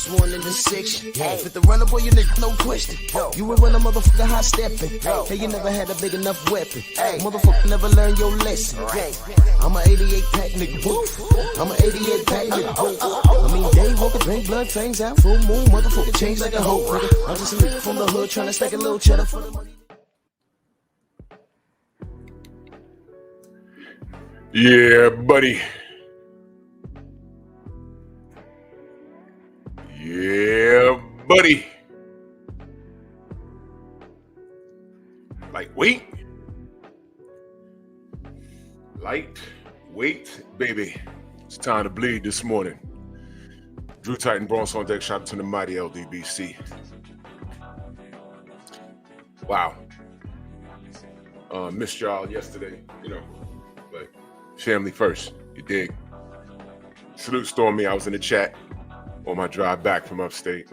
first one in the section. Fit the runner, boy, you nigga, no question. You would run a motherfucker high stepping. Hey, you never had a big enough weapon. Motherfucker never learned your lesson. I'm a 88 pack nigga, woo. I'm a 88 pack nigga, woo. I mean, day walker, drink blood, fangs out, full moon, motherfucker change like a hoe, nigga. I'm just a nigga from the hood trying to stack a little cheddar for the money. Yeah, buddy. Yeah, buddy. Lightweight. Lightweight, baby. It's time to bleed this morning. Drew Titan Bronx on deck. Shout out to the mighty LDBC. Wow. Missed y'all yesterday, but family first, you dig? Salute Stormy. I was in the chat on my drive back from upstate.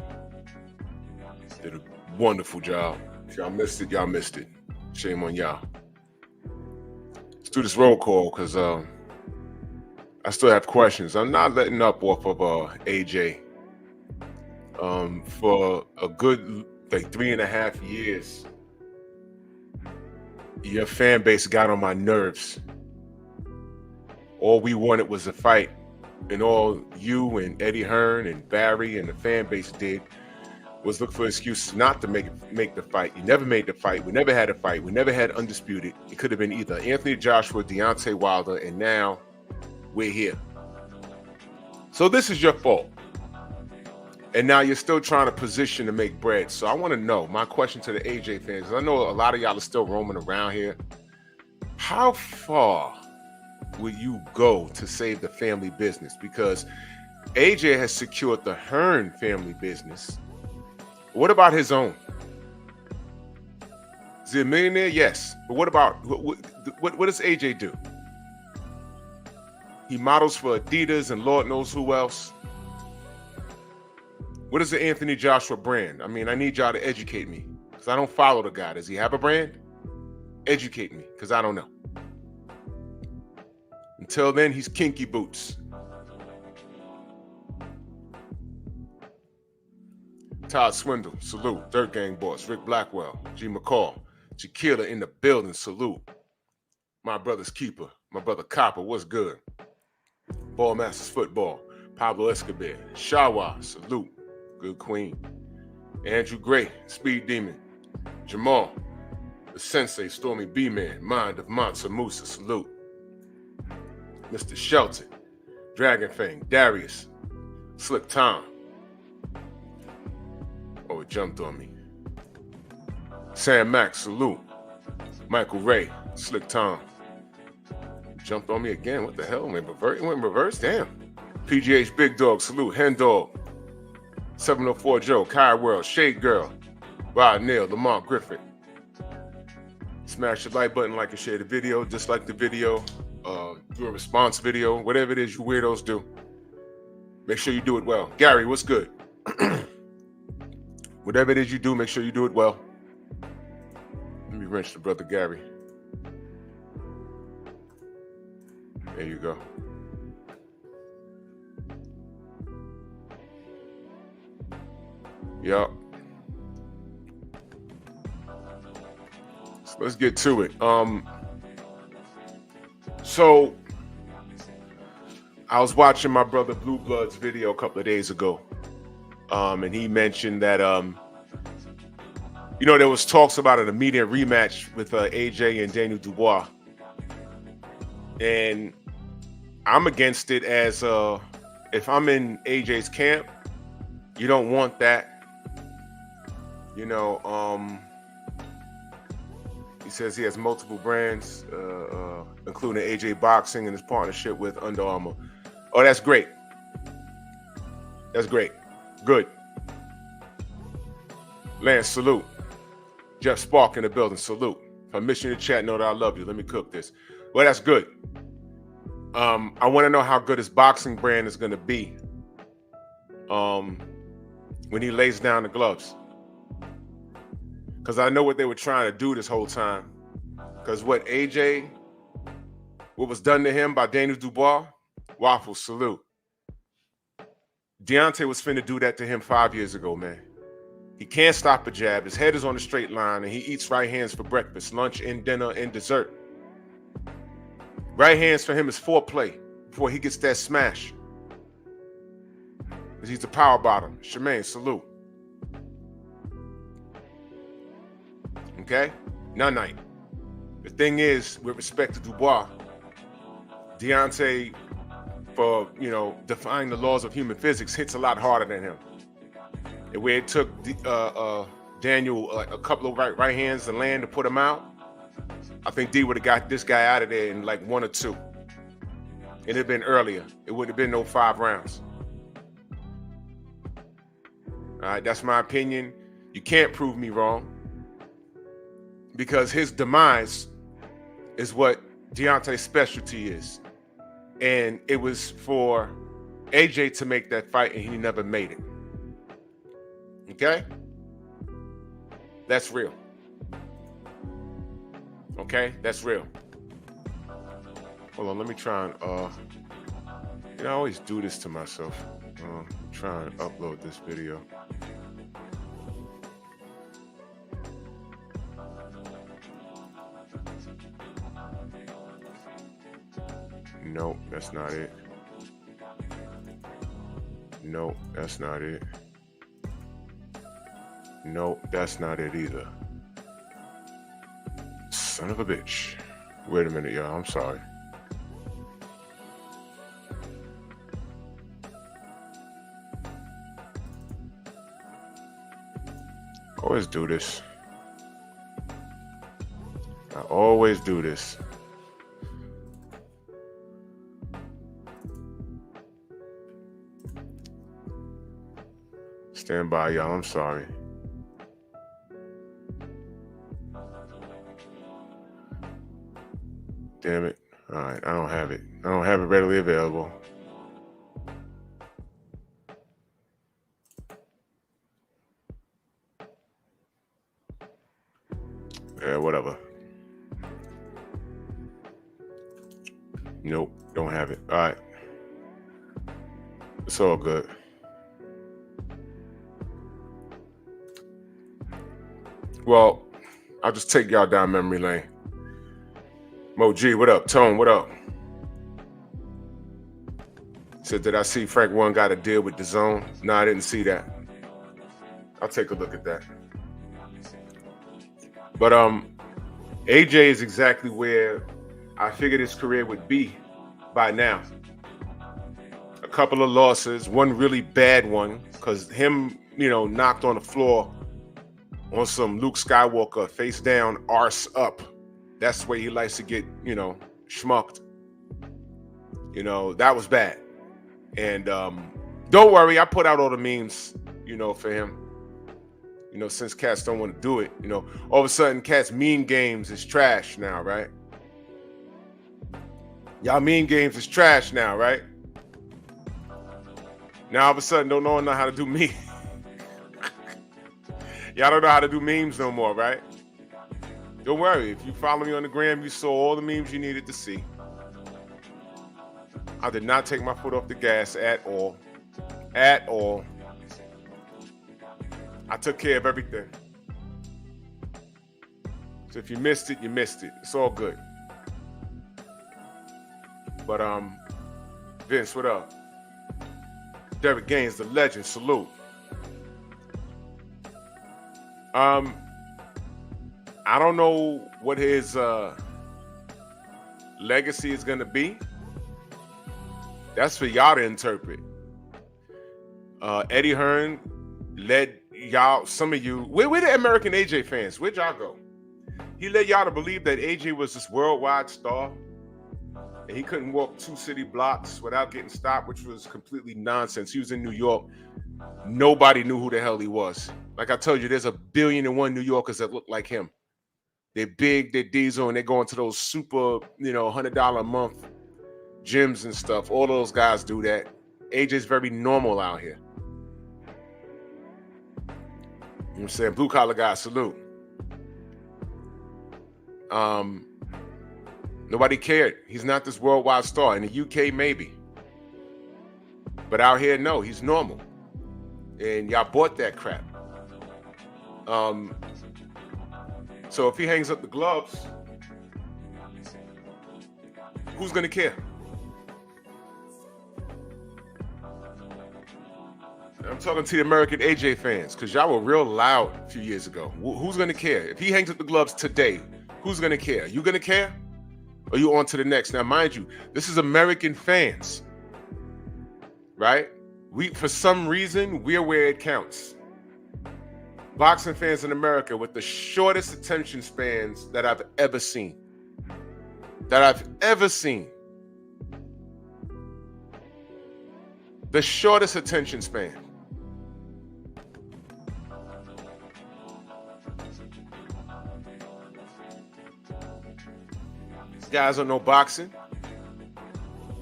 Did a wonderful job. If y'all missed it, y'all missed it. Shame on y'all. Let's do this roll call because I still have questions. I'm not letting up off of AJ. For a good 3.5 years, your fan base got on my nerves. All we wanted was a fight, and all you and Eddie Hearn and Barry and the fan base did was look for excuses not to make the fight. You never made the fight. We never had a fight. We never had undisputed. It could have been either Anthony Joshua, Deontay Wilder, and now we're here. So this is your fault. And now you're still trying to position to make bread. So I want to know, my question to the AJ fans, I know a lot of y'all are still roaming around here. How far will you go to save the family business? Because AJ has secured the Hearn family business. What about his own? Is he a millionaire? Yes. But what about, what does AJ do? He models for Adidas and Lord knows who else. What is the Anthony Joshua brand? I mean, I need y'all to educate me because I don't follow the guy. Does he have a brand? Educate me because I don't know. Until then, he's Kinky Boots. Todd Swindle, salute. Dirt Gang Boss, Rick Blackwell, G. McCall, Jaquila in the building, salute. My brother's keeper, my brother Copper, what's good? Ball Masters Football, Pablo Escobar, Shawa, salute. Good Queen. Andrew Gray, Speed Demon, Jamal, the Sensei, Stormy B-Man, Mind of Mansa Musa, salute. Mr. Shelton, Dragon Fang, Darius, Slick Tom. Oh, it jumped on me. Sam Max, salute. Michael Ray, Slick Tom. Jumped on me again. What the hell? It went reverse? Damn. PGH Big Dog, salute. Hen Dog. 704 Joe, Kai World, Shade Girl, Rod Neal, Lamont Griffin. Smash the like button, like and share the video, dislike the video, do a response video, whatever it is you weirdos do. Make sure you do it well. Gary, what's good? Whatever it is you do, make sure you do it well. Let me wrench the brother Gary. There you go. Yup. So let's get to it. So I was watching my brother Blue Blood's video a couple of days ago. And he mentioned that there was talks about an immediate rematch with AJ and Daniel Dubois. And I'm against it as if I'm in AJ's camp, you don't want that. He says he has multiple brands, including AJ Boxing and his partnership with Under Armour. Oh, that's great. That's great. Good. Lance, salute. Jeff Spark in the building, salute. If I miss you in the chat, know that I love you. Let me cook this. Well, that's good. I want to know how good his boxing brand is going to be when he lays down the gloves. Because I know what they were trying to do this whole time. Because what was done to him by Daniel Dubois, Waffle, salute. Deontay was finna do that to him 5 years ago, man. He can't stop a jab. His head is on a straight line, and he eats right hands for breakfast, lunch, and dinner, and dessert. Right hands for him is foreplay before he gets that smash. Because he's a power bottom. Shemaine, salute. Okay? Night. The thing is, with respect to Dubois, Deontay, for, defying the laws of human physics, hits a lot harder than him. And where it took Daniel a couple of right hands to land to put him out, I think D would have got this guy out of there in like 1 or 2. It'd have been earlier. It wouldn't have been no 5 rounds. All right, that's my opinion. You can't prove me wrong, because his demise is what Deontay's specialty is. And it was for AJ to make that fight, and he never made it. Okay? That's real. Okay? That's real. Hold on, let me try and I always do this to myself. Try and upload this video. Nope, that's not it. Nope, that's not it. Nope, that's not it either. Son of a bitch. Wait a minute, y'all. I'm sorry. Always do this. I always do this. Stand by, y'all. I'm sorry. Damn it. All right, I don't have it. I don't have it readily available. Yeah, whatever. Nope, don't have it. All right. It's all good. Well, I'll just take y'all down memory lane. Mo G, what up? Tone, what up? Said, did I see Frank One got a deal with DAZN? No, I didn't see that. I'll take a look at that. But AJ is exactly where I figured his career would be by now. A couple of losses, one really bad one, because him, knocked on the floor on some Luke Skywalker, face down, arse up. That's the way he likes to get, schmucked. That was bad. And don't worry, I put out all the memes, for him. Since cats don't want to do it, all of a sudden cats mean games is trash now, right? Y'all mean games is trash now, right? Now all of a sudden don't know how to do memes. Y'all don't know how to do memes no more, right? Don't worry, if you follow me on the gram, you saw all the memes you needed to see. I did not take my foot off the gas at all. At all. I took care of everything. So if you missed it, you missed it. It's all good. But Vince, what up? Derek Gaines, the legend, salute. I don't know what his legacy is gonna be. That's for y'all to interpret. Eddie Hearn led y'all, some of you, where the American AJ fans? Where'd y'all go? He led y'all to believe that AJ was this worldwide star and he couldn't walk 2 city blocks without getting stopped, which was completely nonsense. He was in New York. Nobody knew who the hell he was. Like I told you, there's 1,000,000,001 New Yorkers that look like him. They're big, they're diesel, and they're going to those super, $100 a month gyms and stuff. All those guys do that. AJ's very normal out here. You know what I'm saying? Blue collar guy, salute. Nobody cared. He's not this worldwide star. In the UK, maybe. But out here, no, he's normal. And y'all bought that crap. So if he hangs up the gloves, who's gonna care? I'm talking to the American AJ fans, because y'all were real loud a few years ago. Who's gonna care? If he hangs up the gloves today, who's gonna care? You gonna care? Or you on to the next? Now, mind you, this is American fans, right? For some reason, we're where it counts. Boxing fans in America with the shortest attention spans that I've ever seen. The shortest attention span. These guys don't know boxing.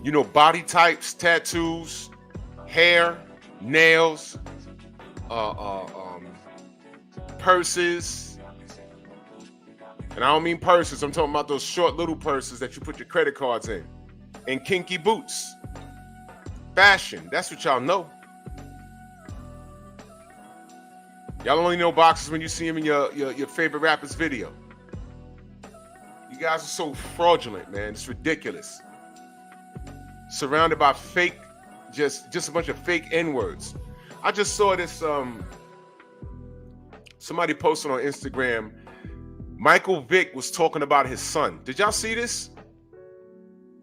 You know body types, tattoos, hair, nails, purses. And I don't mean purses, I'm talking about those short little purses that you put your credit cards in. And kinky boots. Fashion, that's what y'all know. Y'all only know boxers when you see them in your favorite rapper's video. You guys are so fraudulent, man. It's ridiculous. Surrounded by fake, just a bunch of fake N-words. I just saw this, somebody posted on Instagram, Michael Vick was talking about his son. Did y'all see this?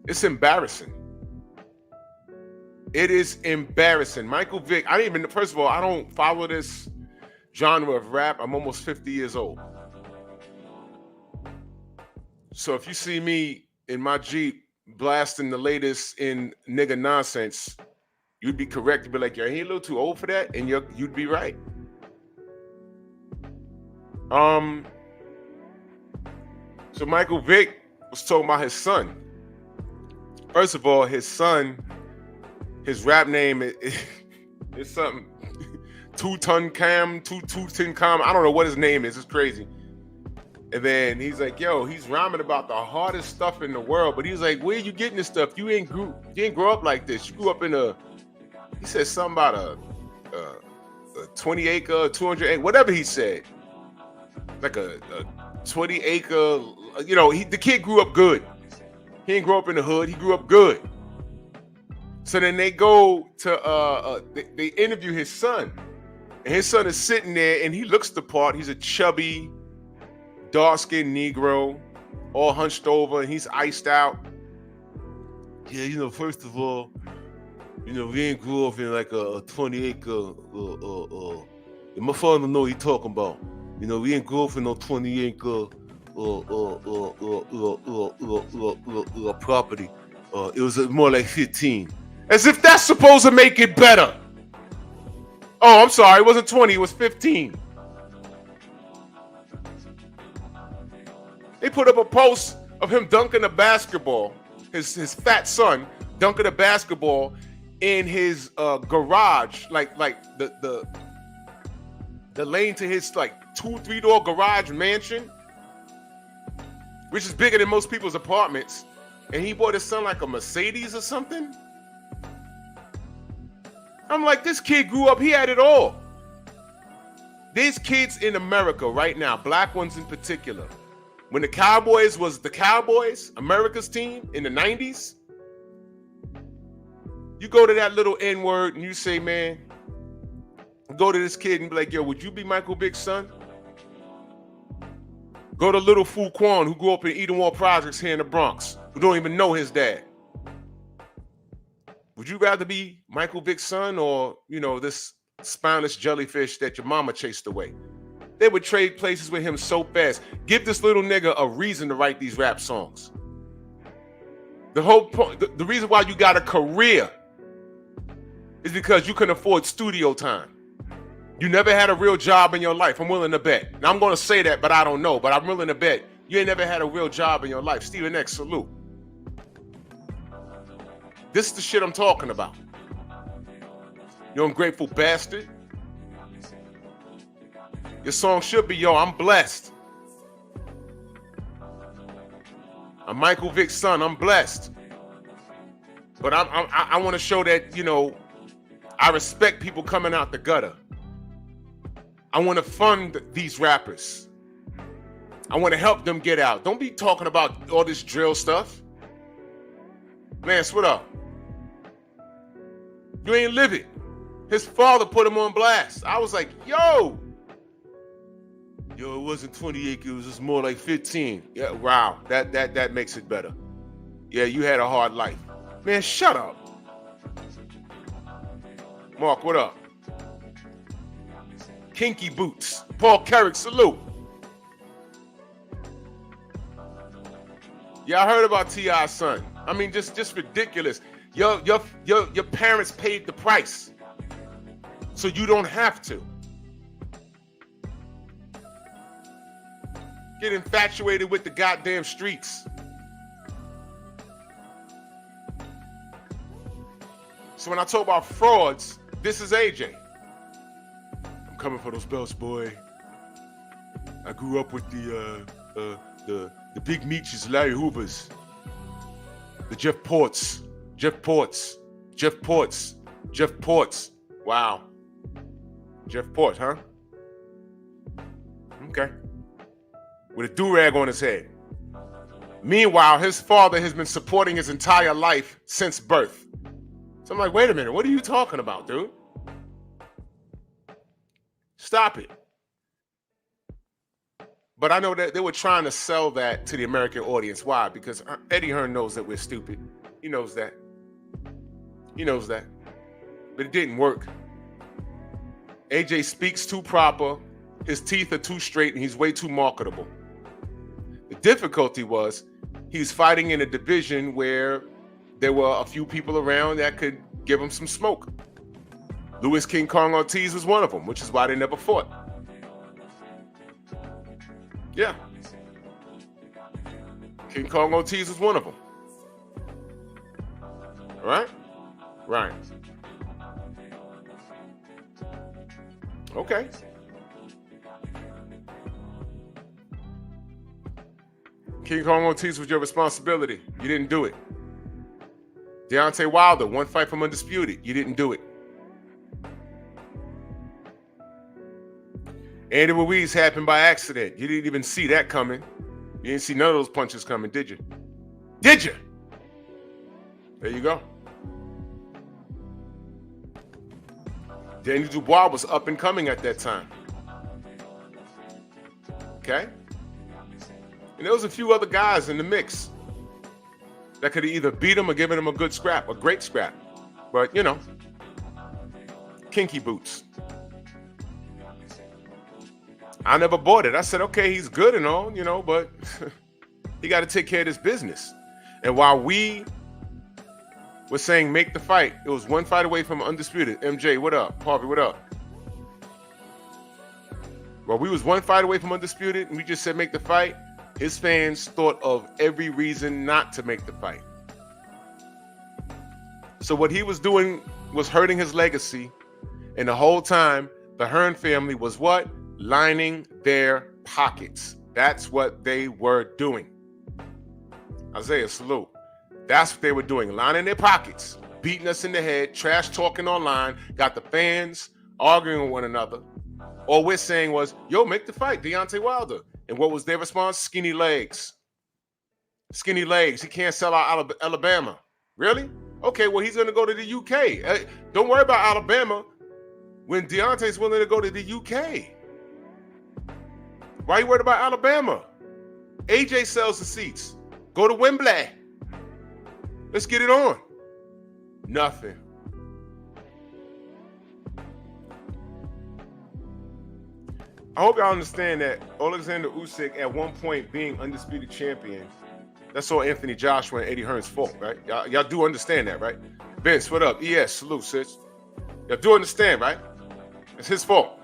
It's embarrassing. It is embarrassing. Michael Vick, first of all, I don't follow this genre of rap. I'm almost 50 years old. So if you see me in my Jeep blasting the latest in nigga nonsense, you'd be correct to be like, yo, he a little too old for that, and you'd be right. So Michael Vick was talking about his son. First of all, his son, his rap name is something Two-Ton Cam. I don't know what his name is. It's crazy. And then he's like, yo, he's rhyming about the hardest stuff in the world. But he's like, where you getting this stuff? You didn't grow up like this. You grew up in he said something about a 20 acre, 200 acre, whatever he said. Like a 20 acre, the kid grew up good. He didn't grow up in the hood. He grew up good. So then they go to, they interview his son. And his son is sitting there and he looks the part. He's a chubby, dark-skinned Negro, all hunched over, and he's iced out. Yeah, first of all, we didn't grow up in like a 20 acre, my father know what he talking about. We didn't grow up in no 20 acre property. It was more like 15. As if that's supposed to make it better. Oh, I'm sorry, it wasn't 20, it was 15. They put up a post of him dunking a basketball, his fat son dunking a basketball in his garage, like the lane to his like 2-3 door garage mansion, which is bigger than most people's apartments. And he bought his son like a Mercedes or something. I'm like, this kid grew up, he had it all. These kids in America right now, black ones in particular, when the Cowboys was the Cowboys, America's team in the 90s, you go to that little N-word and you say, man, go to this kid and be like, yo, would you be Michael Vick's son? Go to little Fu Quan, who grew up in Edenwald Projects here in the Bronx, who don't even know his dad. Would you rather be Michael Vick's son or, this spineless jellyfish that your mama chased away? They would trade places with him so fast. Give this little nigga a reason to write these rap songs. The whole point, the reason why you got a career is because you can afford studio time. You never had a real job in your life. I'm willing to bet. Now I'm going to say that, but I don't know. But I'm willing to bet you ain't never had a real job in your life. Stephen X, salute. This is the shit I'm talking about. You ungrateful bastard. Your song should be, yo, I'm blessed. I'm Michael Vick's son. I'm blessed. But I want to show that, I respect people coming out the gutter. I want to fund these rappers. I want to help them get out. Don't be talking about all this drill stuff. Lance, what up? You ain't live it. His father put him on blast. I was like, yo, it wasn't 20 acres, it was more like 15. Yeah, wow, that makes it better. Yeah, you had a hard life. Man, shut up. Mark, what up? Kinky Boots. Paul Carrick, salute. Yeah, I heard about T.I.'s son. I mean, just ridiculous. Your parents paid the price, so you don't have to. Get infatuated with the goddamn streets. So when I talk about frauds, this is AJ. I'm coming for those belts, boy. I grew up with the Big Meaches, Larry Hoovers, the Jeff Ports. Wow. Jeff Ports, huh? Okay. With a do-rag on his head. Meanwhile, his father has been supporting his entire life since birth. So I'm like, wait a minute, what are you talking about, dude? Stop it. But I know that they were trying to sell that to the American audience. Why? Because Eddie Hearn knows that we're stupid. He knows that. He knows that. But it didn't work. AJ speaks too proper. His teeth are too straight and he's way too marketable. The difficulty was he's fighting in a division where there were a few people around that could give him some smoke. Louis King Kong Ortiz was one of them, which is why they never fought. Yeah. King Kong Ortiz was one of them. All right? Right. Okay. King Kong Ortiz was your responsibility. You didn't do it. Deontay Wilder, one fight from undisputed. You didn't do it. Andy Ruiz happened by accident. You didn't even see that coming. You didn't see none of those punches coming, did you? Did you? There you go. Danny Dubois was up and coming at that time. Okay? And there was a few other guys in the mix that could have either beat him or given him a good scrap, a great scrap. But, you know, kinky boots. I never bought it. I said, okay, he's good and all, you know, but he got to take care of this business. And while we were saying make the fight, it was one fight away from undisputed. MJ, what up? Harvey, what up? Well, we was one fight away from undisputed, and we just said make the fight. His fans thought of every reason not to make the fight. So what he was doing was hurting his legacy, and the whole time, the Hearn family was what? Lining their pockets. That's what they were doing. Isaiah, salute. That's what they were doing, lining their pockets, beating us in the head, trash talking online, got the fans arguing with one another. All we're saying was, yo, make the fight, Deontay Wilder. And what was their response? Skinny legs. Skinny legs. He can't sell out Alabama. Really? Okay, well, he's going to go to the UK. Don't worry about Alabama when Deontay's willing to go to the UK. Why are you worried about Alabama? AJ sells the seats. Go to Wembley. Let's get it on. Nothing. I hope y'all understand that Alexander Usyk at one point being undisputed champion, that's all Anthony Joshua and Eddie Hearn's fault, right? Y'all do understand that, right? Vince, what up? ES, salute, sis. Y'all do understand, right? It's his fault.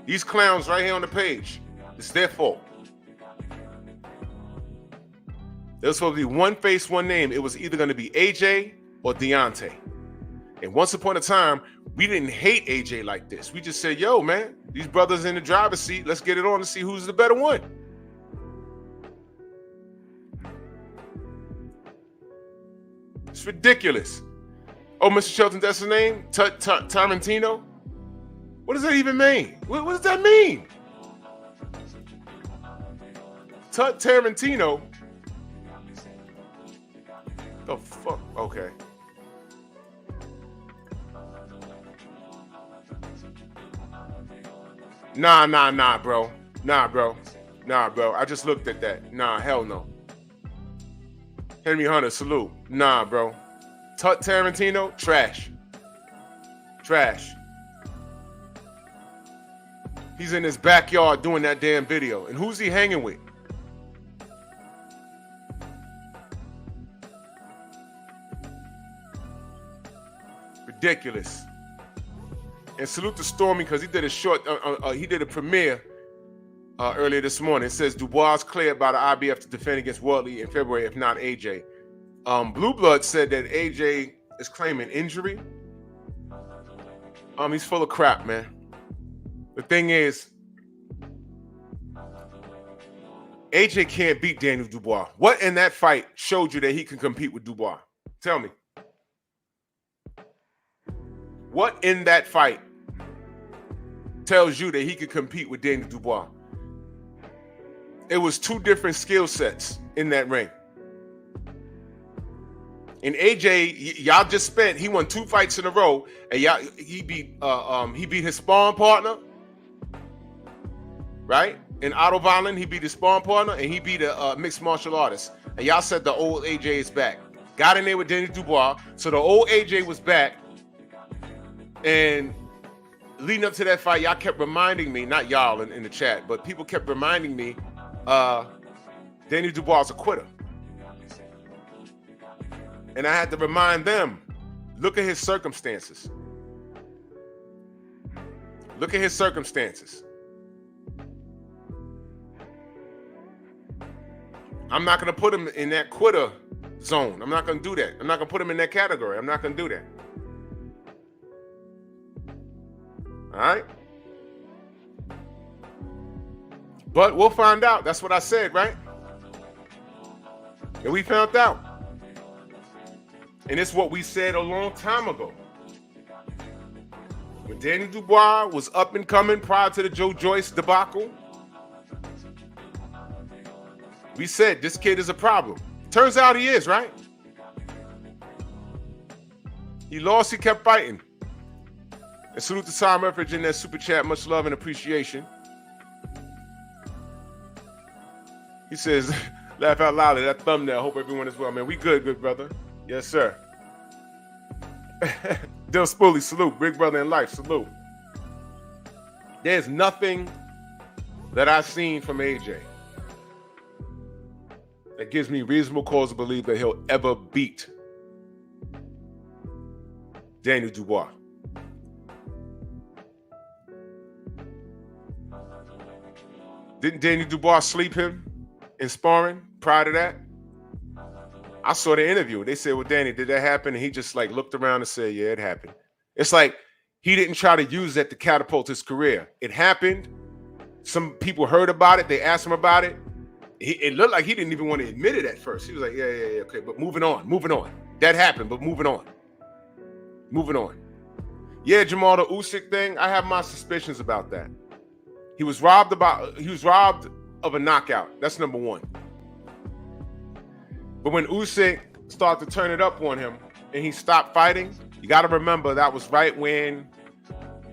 These clowns right here on the page, it's their fault. There was supposed to be one face, one name. It was either going to be AJ or Deontay. And once upon a time, we didn't hate AJ like this. We just said, yo, man, these brothers in the driver's seat, let's get it on and see who's the better one. It's ridiculous. Oh, Mr. Shelton, that's his name? Tarantino? What does that even mean? What does that mean? Tarantino? The fuck? Okay. Nah, bro. Nah, bro. I just looked at that. Nah, hell no. Henry Hunter, salute. Nah, bro. Tarantino, trash. He's in his backyard doing that damn video. And who's he hanging with? Ridiculous. And salute to Stormy because he did a premiere earlier this morning. It says Dubois cleared by the IBF to defend against Wardley in February, if not AJ. Blue Blood said that AJ is claiming injury. He's full of crap, man. The thing is, AJ can't beat Daniel Dubois. What in that fight showed you that he can compete with Dubois? Tell me. What in that fight tells you that he could compete with Daniel Dubois? It was two different skill sets in that ring. And AJ, y'all just spent, he won 2 fights in a row, and he beat his sparring partner, right? In Otto Violin, he beat his sparring partner, and he beat a mixed martial artist. And y'all said the old AJ is back. Got in there with Daniel Dubois, so the old AJ was back. And leading up to that fight, y'all kept reminding me, not y'all in the chat, but people kept reminding me, Daniel Dubois is a quitter. And I had to remind them, look at his circumstances. Look at his circumstances. I'm not going to put him in that quitter zone. I'm not going to do that. I'm not going to put him in that category. I'm not going to do that. All right? But we'll find out. That's what I said, right? And we found out. And it's what we said a long time ago. When Daniel Dubois was up and coming prior to the Joe Joyce debacle, we said this kid is a problem. Turns out he is, right? He lost, he kept fighting. And salute to Tom Etheridge in that super chat. Much love and appreciation. He says, laugh out loud at that thumbnail. Hope everyone is well, man. We good brother. Yes, sir. Dill Spoolie, salute. Big brother in life, salute. There's nothing that I've seen from AJ that gives me reasonable cause to believe that he'll ever beat Daniel Dubois. Didn't Daniel Dubois sleep him in sparring prior to that? I saw the interview. They said, well, Danny, did that happen? And he just like looked around and said, yeah, it happened. It's like he didn't try to use that to catapult his career. It happened. Some people heard about it. They asked him about it. It looked like he didn't even want to admit it at first. He was like, yeah, okay. But moving on. That happened, but moving on. Yeah, Jamal, the Usyk thing, I have my suspicions about that. He was robbed of a knockout. That's number one. But when Usyk started to turn it up on him and he stopped fighting, you got to remember that was right when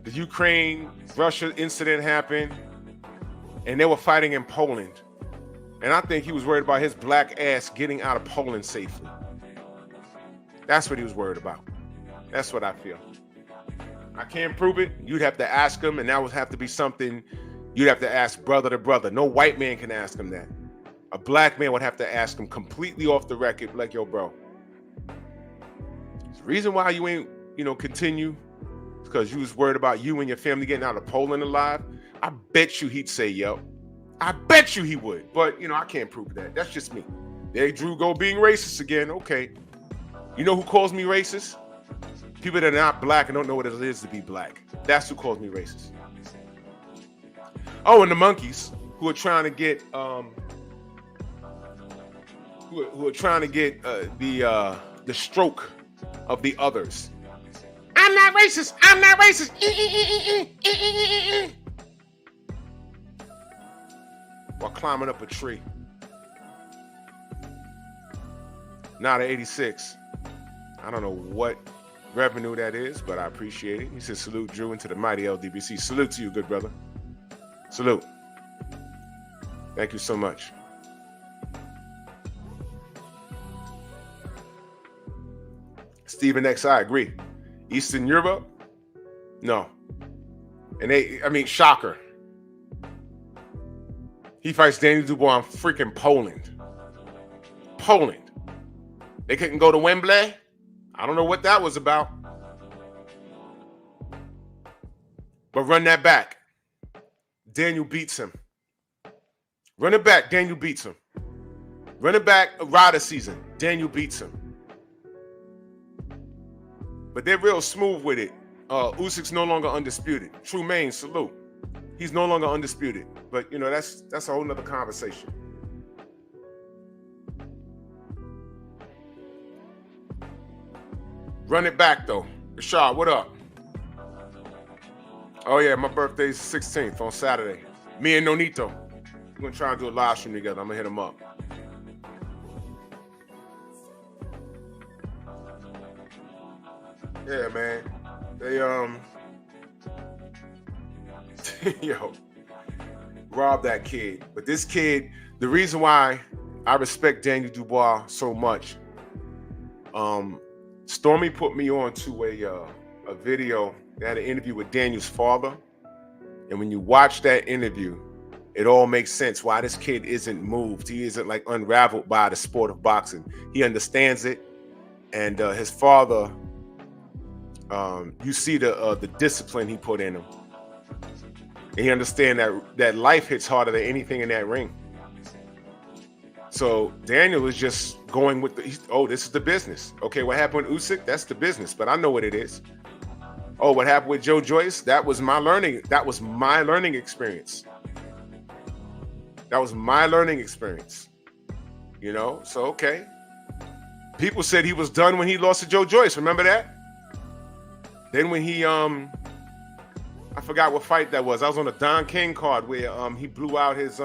the Ukraine-Russia incident happened and they were fighting in Poland. And I think he was worried about his black ass getting out of Poland safely. That's what he was worried about. That's what I feel. I can't prove it. You'd have to ask him, and that would have to be something you'd have to ask brother to brother. No white man can ask him that. A black man would have to ask him completely off the record, like, yo, bro, the reason why you ain't, continue is because you was worried about you and your family getting out of Poland alive. I bet you he'd say, yo. I bet you he would. But, I can't prove that. That's just me. There Drew go being racist again. Okay. You know who calls me racist? People that are not black and don't know what it is to be black. That's who calls me racist. Oh, and the monkeys who are trying to get the stroke of the others. I'm not racist. I'm not racist. While climbing up a tree. Now to 86. I don't know what revenue that is, but I appreciate it. He says, salute Drew into the mighty LDBC. Salute to you, good brother. Salute. Thank you so much. Stephen X, I agree. Eastern Europe? No. And shocker. He fights Daniel Dubois in freaking Poland. Poland. They couldn't go to Wembley? I don't know what that was about. But run that back. Daniel beats him. Run it back. Daniel beats him. Run it back. Ryder season. Daniel beats him. But they're real smooth with it. Usyk's no longer undisputed. True Maine, salute. He's no longer undisputed. But, that's a whole nother conversation. Run it back, though. Rashad, what up? Oh, yeah, my birthday's 16th on Saturday. Me and Nonito. We're going to try and do a live stream together. I'm going to hit him up. Yeah, man. They, yo, robbed that kid. But this kid, the reason why I respect Daniel Dubois so much, Stormy put me on to a video. They had an interview with Daniel's father. And when you watch that interview, it all makes sense why this kid isn't moved. He isn't like unraveled by the sport of boxing. He understands it. And his father, you see the discipline he put in him. And he understands that life hits harder than anything in that ring. So Daniel is just going with this is the business. Okay, what happened with Usyk? That's the business, but I know what it is. Oh, what happened with Joe Joyce? That was my learning. That was my learning experience. That was my learning experience. So okay. People said he was done when he lost to Joe Joyce. Remember that? Then when he I forgot what fight that was. I was on a Don King card where he blew out his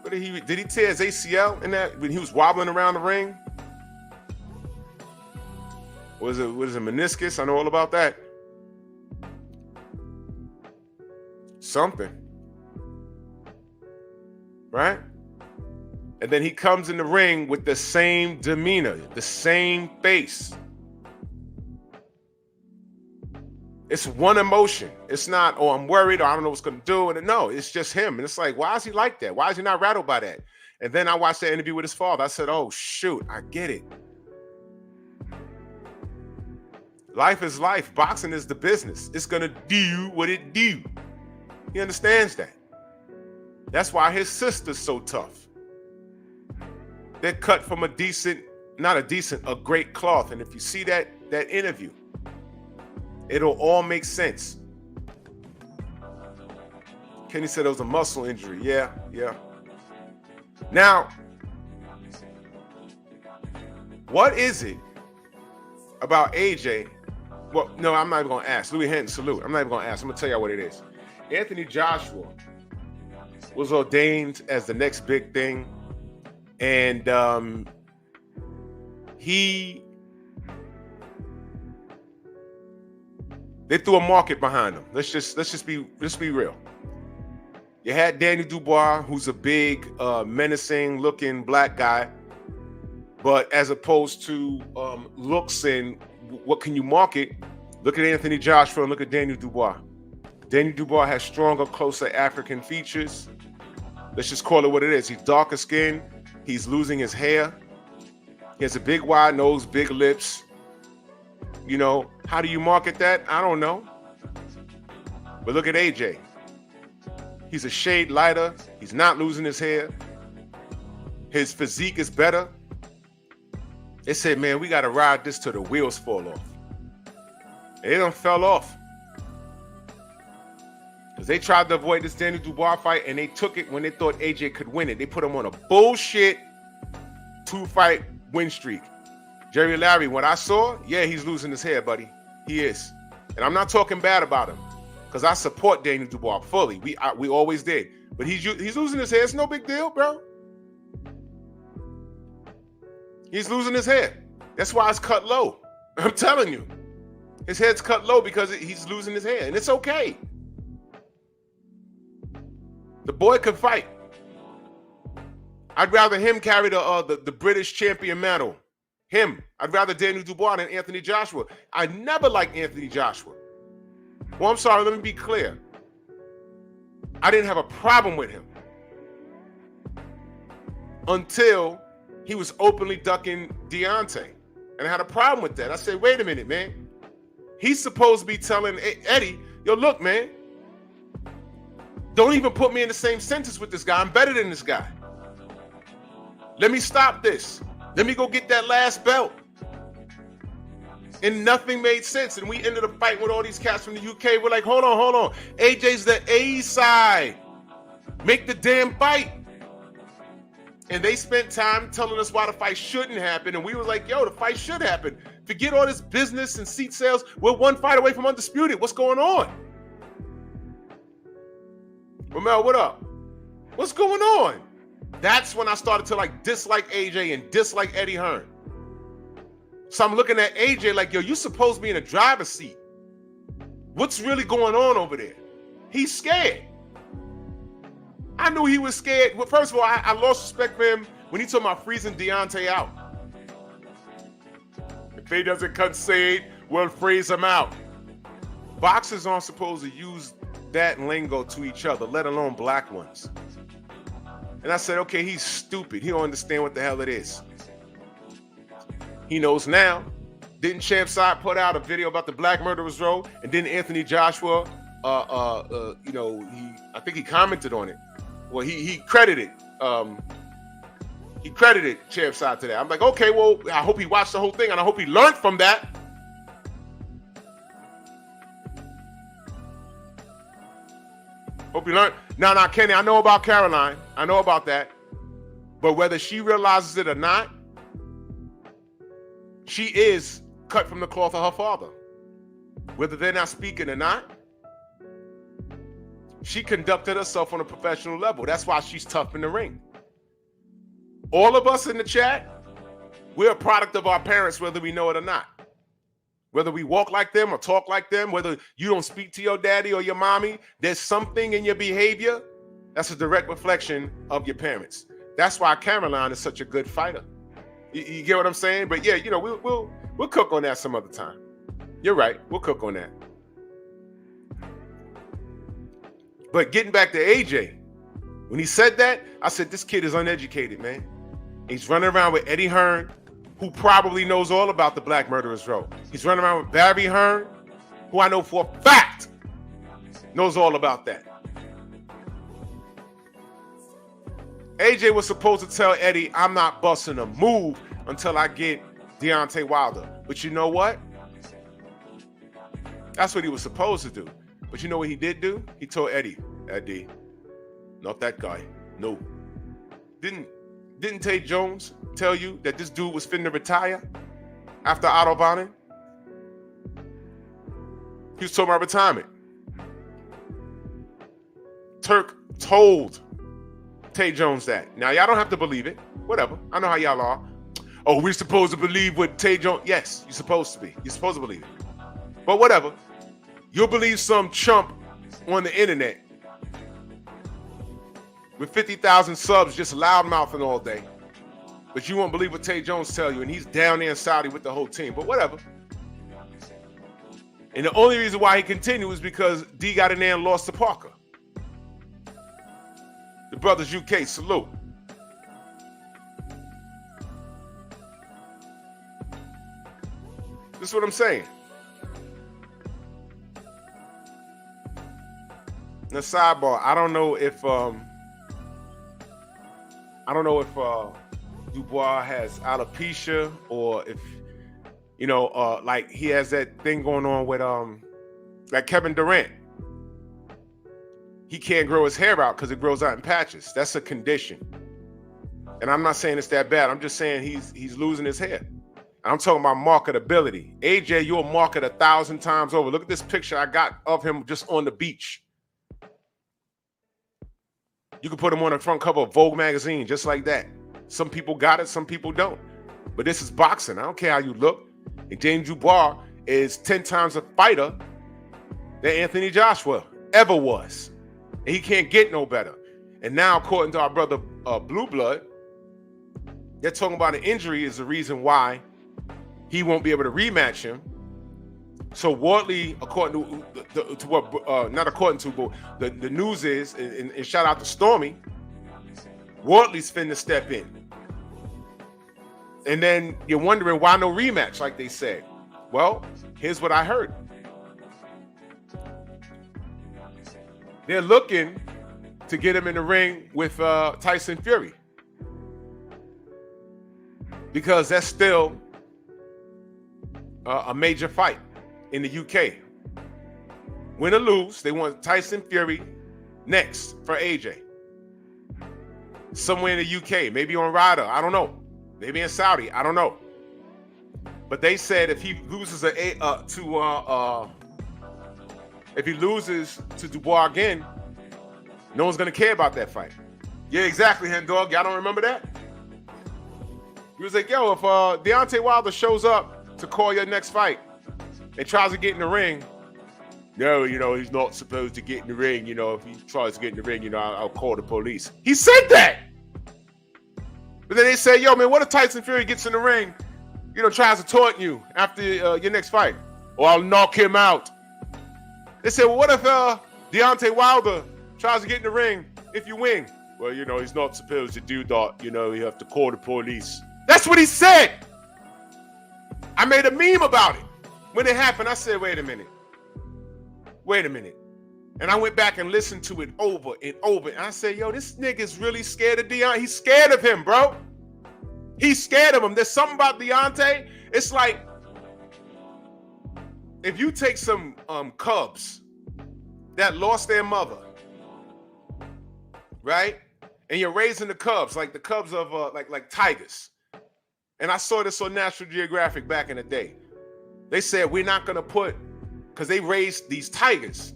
did he tear his ACL in that when he was wobbling around the ring? Was it meniscus? I know all about that. Something. Right? And then he comes in the ring with the same demeanor, the same face. It's one emotion. It's not, oh, I'm worried, or I don't know what's going to do. And no, it's just him. And it's like, why is he like that? Why is he not rattled by that? And then I watched that interview with his father. I said, oh, shoot, I get it. Life is life. Boxing is the business. It's going to do what it do. He understands that. That's why his sister's so tough. They're cut from a great cloth. And if you see that interview, it'll all make sense. Kenny said it was a muscle injury. Yeah. Now, what is it about AJ? Well, no, I'm not even going to ask. Louis Hinton, salute. I'm not even going to ask. I'm going to tell you what it is. Anthony Joshua was ordained as the next big thing. And they threw a market behind him. Let's just be real. You had Daniel Dubois, who's a big, menacing looking black guy, but as opposed to looks and what can you market, look at Anthony Joshua and look at Daniel Dubois. Daniel Dubois has stronger, closer African features. Let's just call it what it is. He's darker skinned. He's losing his hair. He has a big wide nose, big lips. How do you market that? I don't know. But look at AJ. He's a shade lighter. He's not losing his hair. His physique is better. They said, man, we got to ride this till the wheels fall off. And they done fell off. Because they tried to avoid this Daniel Dubois fight, and they took it when they thought AJ could win it. They put him on a bullshit 2-fight win streak. Jerry Larry, what I saw, yeah, he's losing his hair, buddy. He is. And I'm not talking bad about him because I support Daniel Dubois fully. We always did. But he's losing his hair. It's no big deal, bro. He's losing his hair. That's why it's cut low. I'm telling you. His head's cut low because he's losing his hair. And it's okay. The boy can fight. I'd rather him carry the British champion medal. Him. I'd rather Daniel Dubois than Anthony Joshua. I never liked Anthony Joshua. Well, I'm sorry, let me be clear. I didn't have a problem with him until he was openly ducking Deontay. And I had a problem with that. I said, wait a minute, man. He's supposed to be telling Eddie, yo, look, man, don't even put me in the same sentence with this guy. I'm better than this guy. Let me stop this. Let me go get that last belt. And nothing made sense. And we ended up fighting with all these cats from the UK. We're like, hold on. AJ's the A side. Make the damn fight. And they spent time telling us why the fight shouldn't happen. And we was like, yo, the fight should happen. Forget all this business and seat sales. We're one fight away from undisputed. What's going on? Ramel, what up? What's going on? That's when I started to dislike AJ and dislike Eddie Hearn. So I'm looking at AJ like, yo, you supposed to be in a driver's seat. What's really going on over there? He's scared. I knew he was scared. Well, first of all, I lost respect for him when he told me about freezing Deontay out. If he doesn't concede, we'll freeze him out. Boxers aren't supposed to use that lingo to each other, let alone black ones. And I said, okay, he's stupid. He don't understand what the hell it is. He knows now. Didn't Champside put out a video about the Black Murderers Row? And then Anthony Joshua, I think he commented on it. Well, he credited Champside to that. I'm like, okay, well, I hope he watched the whole thing and I hope he learned from that. Hope you learned. Now, Kenny, I know about Caroline. I know about that. But whether she realizes it or not, she is cut from the cloth of her father. Whether they're not speaking or not, she conducted herself on a professional level. That's why she's tough in the ring. All of us in the chat, we're a product of our parents, whether we know it or not. Whether we walk like them or talk like them, whether you don't speak to your daddy or your mommy, there's something in your behavior that's a direct reflection of your parents. That's why Caroline is such a good fighter. You get what I'm saying? But yeah, we'll cook on that some other time. You're right. We'll cook on that. But getting back to AJ, when he said that, I said, this kid is uneducated, man. He's running around with Eddie Hearn, who probably knows all about the Black Murderers Row. He's running around with Barry Hearn, who I know for a fact knows all about that. AJ was supposed to tell Eddie, I'm not busting a move until I get Deontay Wilder. But you know what? That's what he was supposed to do. But you know what he did do? He told Eddie, not that guy. No. Didn't Tay Jones tell you that this dude was finna retire after Otto Bonner? He was talking about retirement. Turk told Tay Jones that. Now, y'all don't have to believe it. Whatever. I know how y'all are. Oh, we're supposed to believe what Tay Jones... Yes, you're supposed to be. You're supposed to believe it. But whatever. You'll believe some chump on the internet with 50,000 subs just loud-mouthing all day. But you won't believe what Tay Jones tell you, and he's down there in Saudi with the whole team. But whatever. And the only reason why he continued is because D got in there and lost to Parker. The brothers UK, salute. This is what I'm saying. Now, sidebar, I don't know if Dubois has alopecia or if like he has that thing going on with like Kevin Durant. He can't grow his hair out because it grows out in patches. That's a condition. And I'm not saying it's that bad. I'm just saying he's losing his hair. I'm talking about marketability. AJ, you'll market 1,000 times over. Look at this picture I got of him just on the beach. You can put him on the front cover of Vogue magazine just like that. Some people got it, some people don't. But this is boxing. I don't care how you look. And James Dubois is 10 times a fighter than Anthony Joshua ever was. And he can't get no better. And now, according to our brother Blue Blood, they're talking about an injury is the reason why he won't be able to rematch him. So Wardley, according to what, not according to, but the news is, and shout out to Stormy, Wardley's finna step in. And then you're wondering why no rematch, like they said. Well, here's what I heard. They're looking to get him in the ring with Tyson Fury, because that's still a major fight in the UK. Win or lose, they want Tyson Fury next for AJ. Somewhere in the UK, maybe on Ryder, I don't know. Maybe in Saudi, I don't know. But they said if he loses to Dubois again, no one's gonna care about that fight. Yeah, exactly, Hen Dog. Y'all don't remember that? He was like, yo, if Deontay Wilder shows up to call your next fight and tries to get in the ring, no, he's not supposed to get in the ring. If he tries to get in the ring, I'll call the police. He said that. But then they say, yo, man, what if Tyson Fury gets in the ring, tries to taunt you after your next fight? Or I'll knock him out. They said, well, what if Deontay Wilder tries to get in the ring if you win? Well, he's not supposed to do that. You have to call the police. That's what he said. I made a meme about it. When it happened, I said, wait a minute. And I went back and listened to it over and over. And I said, yo, this nigga's really scared of Deontay. He's scared of him, bro. He's scared of him. There's something about Deontay. It's like, if you take some cubs that lost their mother, right? And you're raising the cubs, like the cubs of like tigers. And I saw this on National Geographic back in the day. They said, we're not going to because they raised these tigers.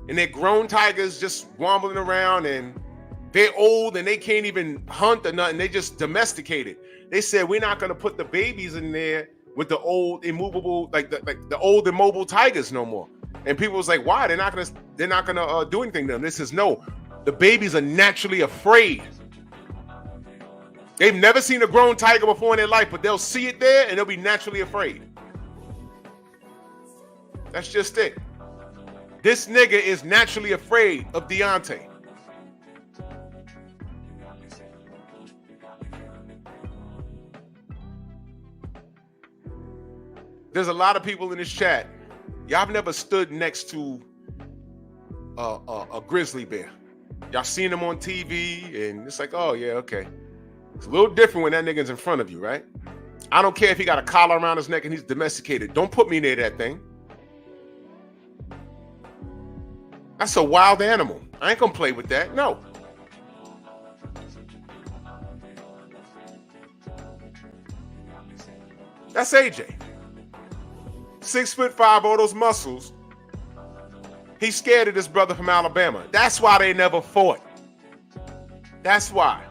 And they're grown tigers just wambling around, and they're old and they can't even hunt or nothing. They just domesticated. They said, we're not going to put the babies in there with the old immovable, like the old immobile tigers no more. And people was like, why? They're not gonna do anything to them. This is no. The babies are naturally afraid. They've never seen a grown tiger before in their life, but they'll see it there and they'll be naturally afraid. That's just it. This nigga is naturally afraid of Deontay. There's a lot of people in this chat. Y'all have never stood next to a grizzly bear. Y'all seen them on TV, and it's like, oh yeah, okay. It's a little different when that nigga's in front of you, right? I don't care if he got a collar around his neck and he's domesticated. Don't put me near that thing. That's a wild animal. I ain't gonna play with that. No. That's AJ. 6'5", all those muscles. He's scared of this brother from Alabama. That's why they never fought. That's why.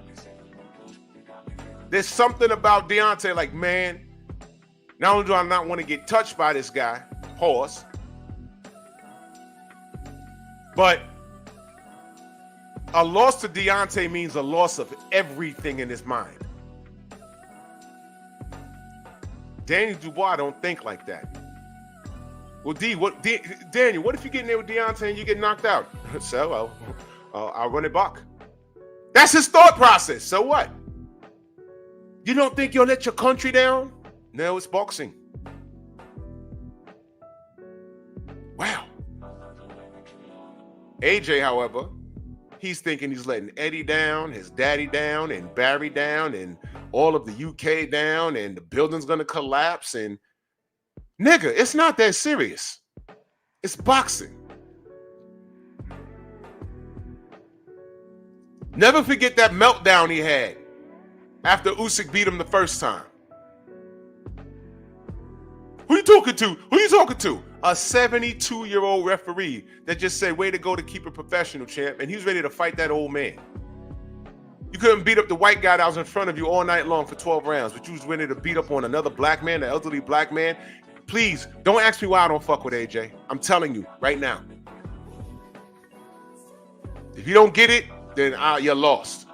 There's something about Deontay, like, man, not only do I not want to get touched by this guy, pause, but a loss to Deontay means a loss of everything in his mind. Daniel Dubois don't think like that. Well, Daniel, what if you get in there with Deontay and you get knocked out? So, I'll run it back. That's his thought process. So what? You don't think you'll let your country down? No, it's boxing. Wow. AJ, however, he's thinking he's letting Eddie down, his daddy down, and Barry down, and all of the UK down, and the building's gonna collapse. And nigga, it's not that serious. It's boxing. Never forget that meltdown he had after Usyk beat him the first time. Who you talking to? Who you talking to? A 72-year-old referee that just said, way to go to keep it professional, champ. And he was ready to fight that old man. You couldn't beat up the white guy that was in front of you all night long for 12 rounds, but you was ready to beat up on another black man, an elderly black man. Please, don't ask me why I don't fuck with AJ. I'm telling you right now. If you don't get it, then you're lost.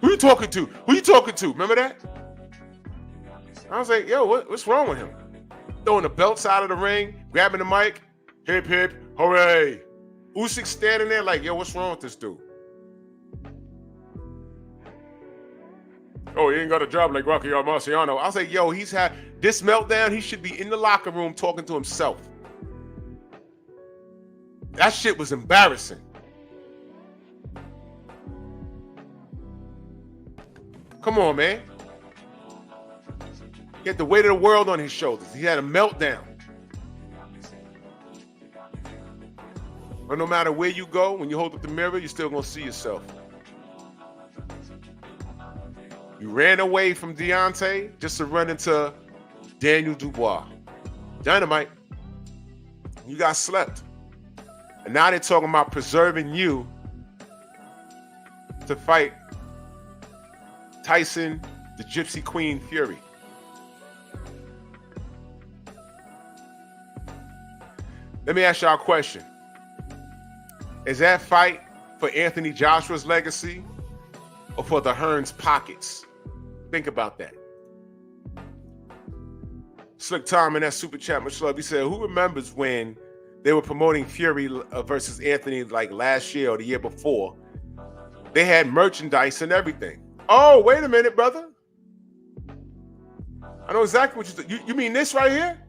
Who you talking to? Who you talking to? Remember that? I was like, yo, what's wrong with him? Throwing the belts out of the ring, grabbing the mic, hip, hip, hooray. Usyk standing there like, yo, what's wrong with this dude? Oh, he ain't got a job like Rocky Marciano. I was like, yo, he's had this meltdown. He should be in the locker room talking to himself. That shit was embarrassing. Come on, man. He had the weight of the world on his shoulders. He had a meltdown. But no matter where you go, when you hold up the mirror, you're still going to see yourself. You ran away from Deontay just to run into Daniel Dubois. Dynamite. You got slept. And now they're talking about preserving you to fight Tyson, the Gypsy Queen Fury. Let me ask y'all a question. Is that fight for Anthony Joshua's legacy or for the Hearn's pockets? Think about that. Slick Tom in that Super Chat, much love. He said, who remembers when they were promoting Fury versus Anthony like last year or the year before? They had merchandise and everything. Oh, wait a minute, brother. I know exactly what you mean this right here?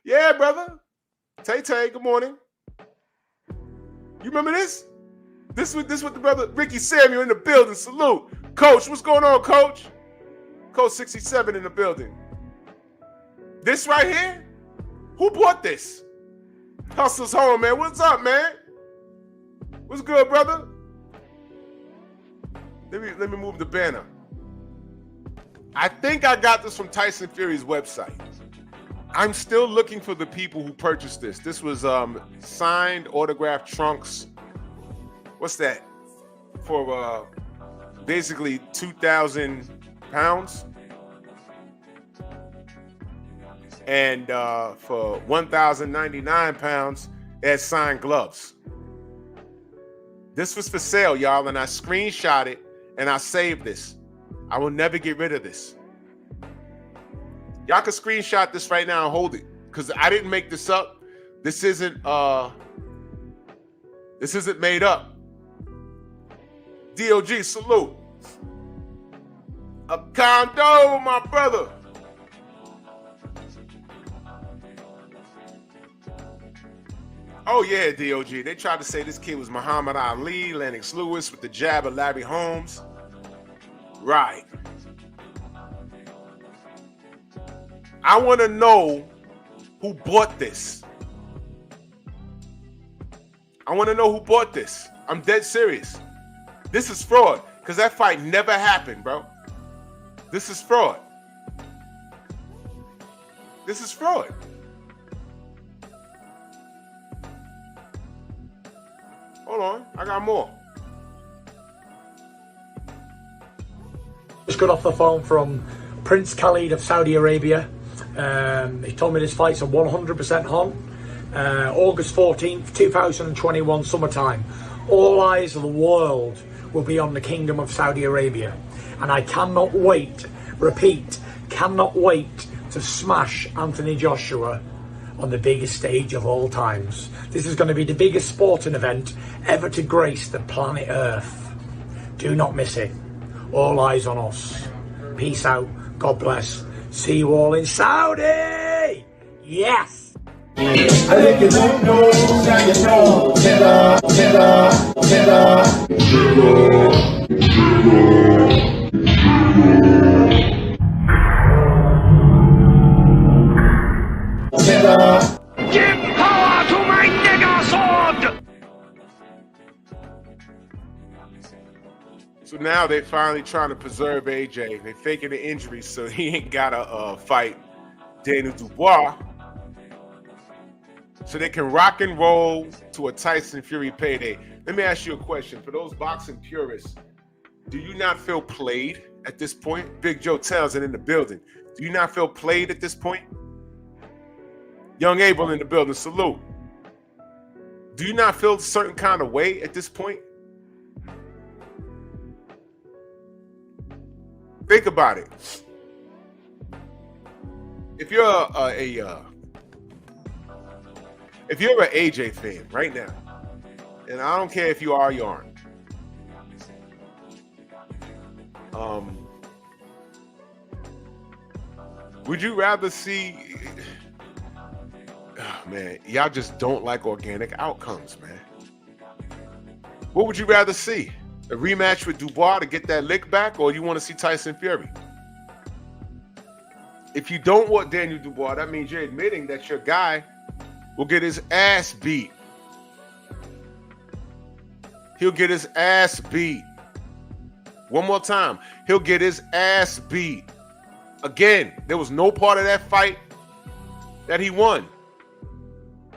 Yeah, brother. Tay, good morning. You remember this? This with the brother Ricky Samuel in the building. Salute. Coach, what's going on, Coach? Coach 67 in the building. This right here? Who bought this? Hustler's Home, man. What's up, man? What's good, brother? Let me move the banner. I think I got this from Tyson Fury's website. I'm still looking for the people who purchased this. This was signed, autographed trunks. What's that? For basically 2,000 pounds. And for 1,099 pounds, it had signed gloves. This was for sale, y'all, and I screenshot it and I saved this. I will never get rid of this. Y'all can screenshot this right now and hold it, because I didn't make this up. This isn't made up. DOG, salute. A condo, my brother. Oh yeah, DOG. They tried to say this kid was Muhammad Ali, Lennox Lewis with the jab of Larry Holmes. Right. I want to know who bought this. I want to know who bought this. I'm dead serious. This is fraud, because that fight never happened, bro. This is fraud. This is fraud. Hold on, I got more. Just got off the phone from Prince Khalid of Saudi Arabia. He told me this fight's a 100% on. August 14th, 2021, summertime. All eyes of the world will be on the Kingdom of Saudi Arabia. And I cannot wait, repeat, cannot wait to smash Anthony Joshua on the biggest stage of all times. This is going to be the biggest sporting event ever to grace the planet Earth. Do not miss it. All eyes on us. Peace out. God bless. See you all in Saudi! Yes! I think you don't know, now you know. Give power to my nigger sword! So now they're finally trying to preserve AJ. They're faking the injury so he ain't got to fight Daniel Dubois. So they can rock and roll to a Tyson Fury payday. Let me ask you a question. For those boxing purists, do you not feel played at this point? Big Joe Townsend in the building. Do you not feel played at this point? Young Abel in the building. Salute. Do you not feel a certain kind of way at this point? Think about it. If you're if you're an AJ fan right now, and I don't care if you are or you aren't, would you rather see? Oh, man, y'all just don't like organic outcomes, man. What would you rather see? A rematch with Dubois to get that lick back, or you want to see Tyson Fury? If you don't want Daniel Dubois, that means you're admitting that your guy will get his ass beat. He'll get his ass beat. One more time. He'll get his ass beat. Again, there was no part of that fight that he won.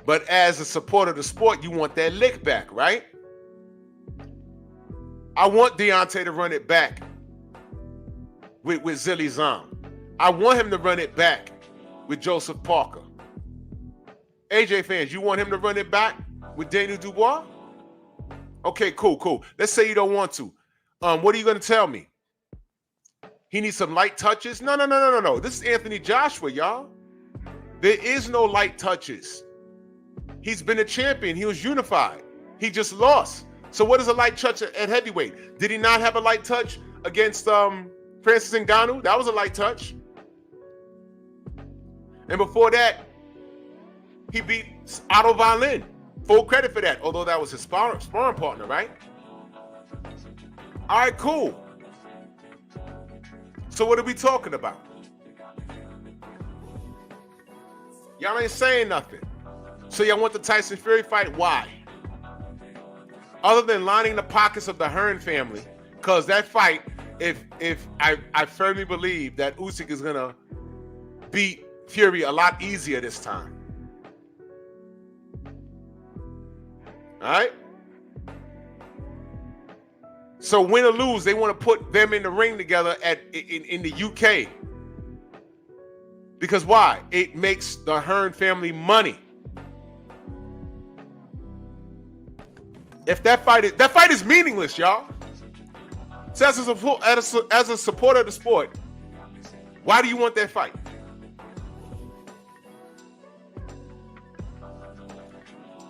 But as a supporter of the sport, you want that lick back, right? I want Deontay to run it back with Zilly Zahn. I want him to run it back with Joseph Parker. AJ fans, you want him to run it back with Daniel Dubois? Okay, cool. Let's say you don't want to. What are you going to tell me? He needs some light touches? No. This is Anthony Joshua, y'all. There is no light touches. He's been a champion. He was unified. He just lost. So what is a light touch at heavyweight? Did he not have a light touch against Francis Ngannou? That was a light touch. And before that, he beat Otto Wallin. Full credit for that, although that was his sparring partner, right? All right, cool. So what are we talking about? Y'all ain't saying nothing. So y'all want the Tyson Fury fight? Why? Other than lining the pockets of the Hearn family, because that fight, if I firmly believe that Usyk is gonna beat Fury a lot easier this time. All right. So win or lose, they want to put them in the ring together in the UK. Because why? It makes the Hearn family money. If that fight is meaningless, y'all. So as a supporter of the sport, why do you want that fight?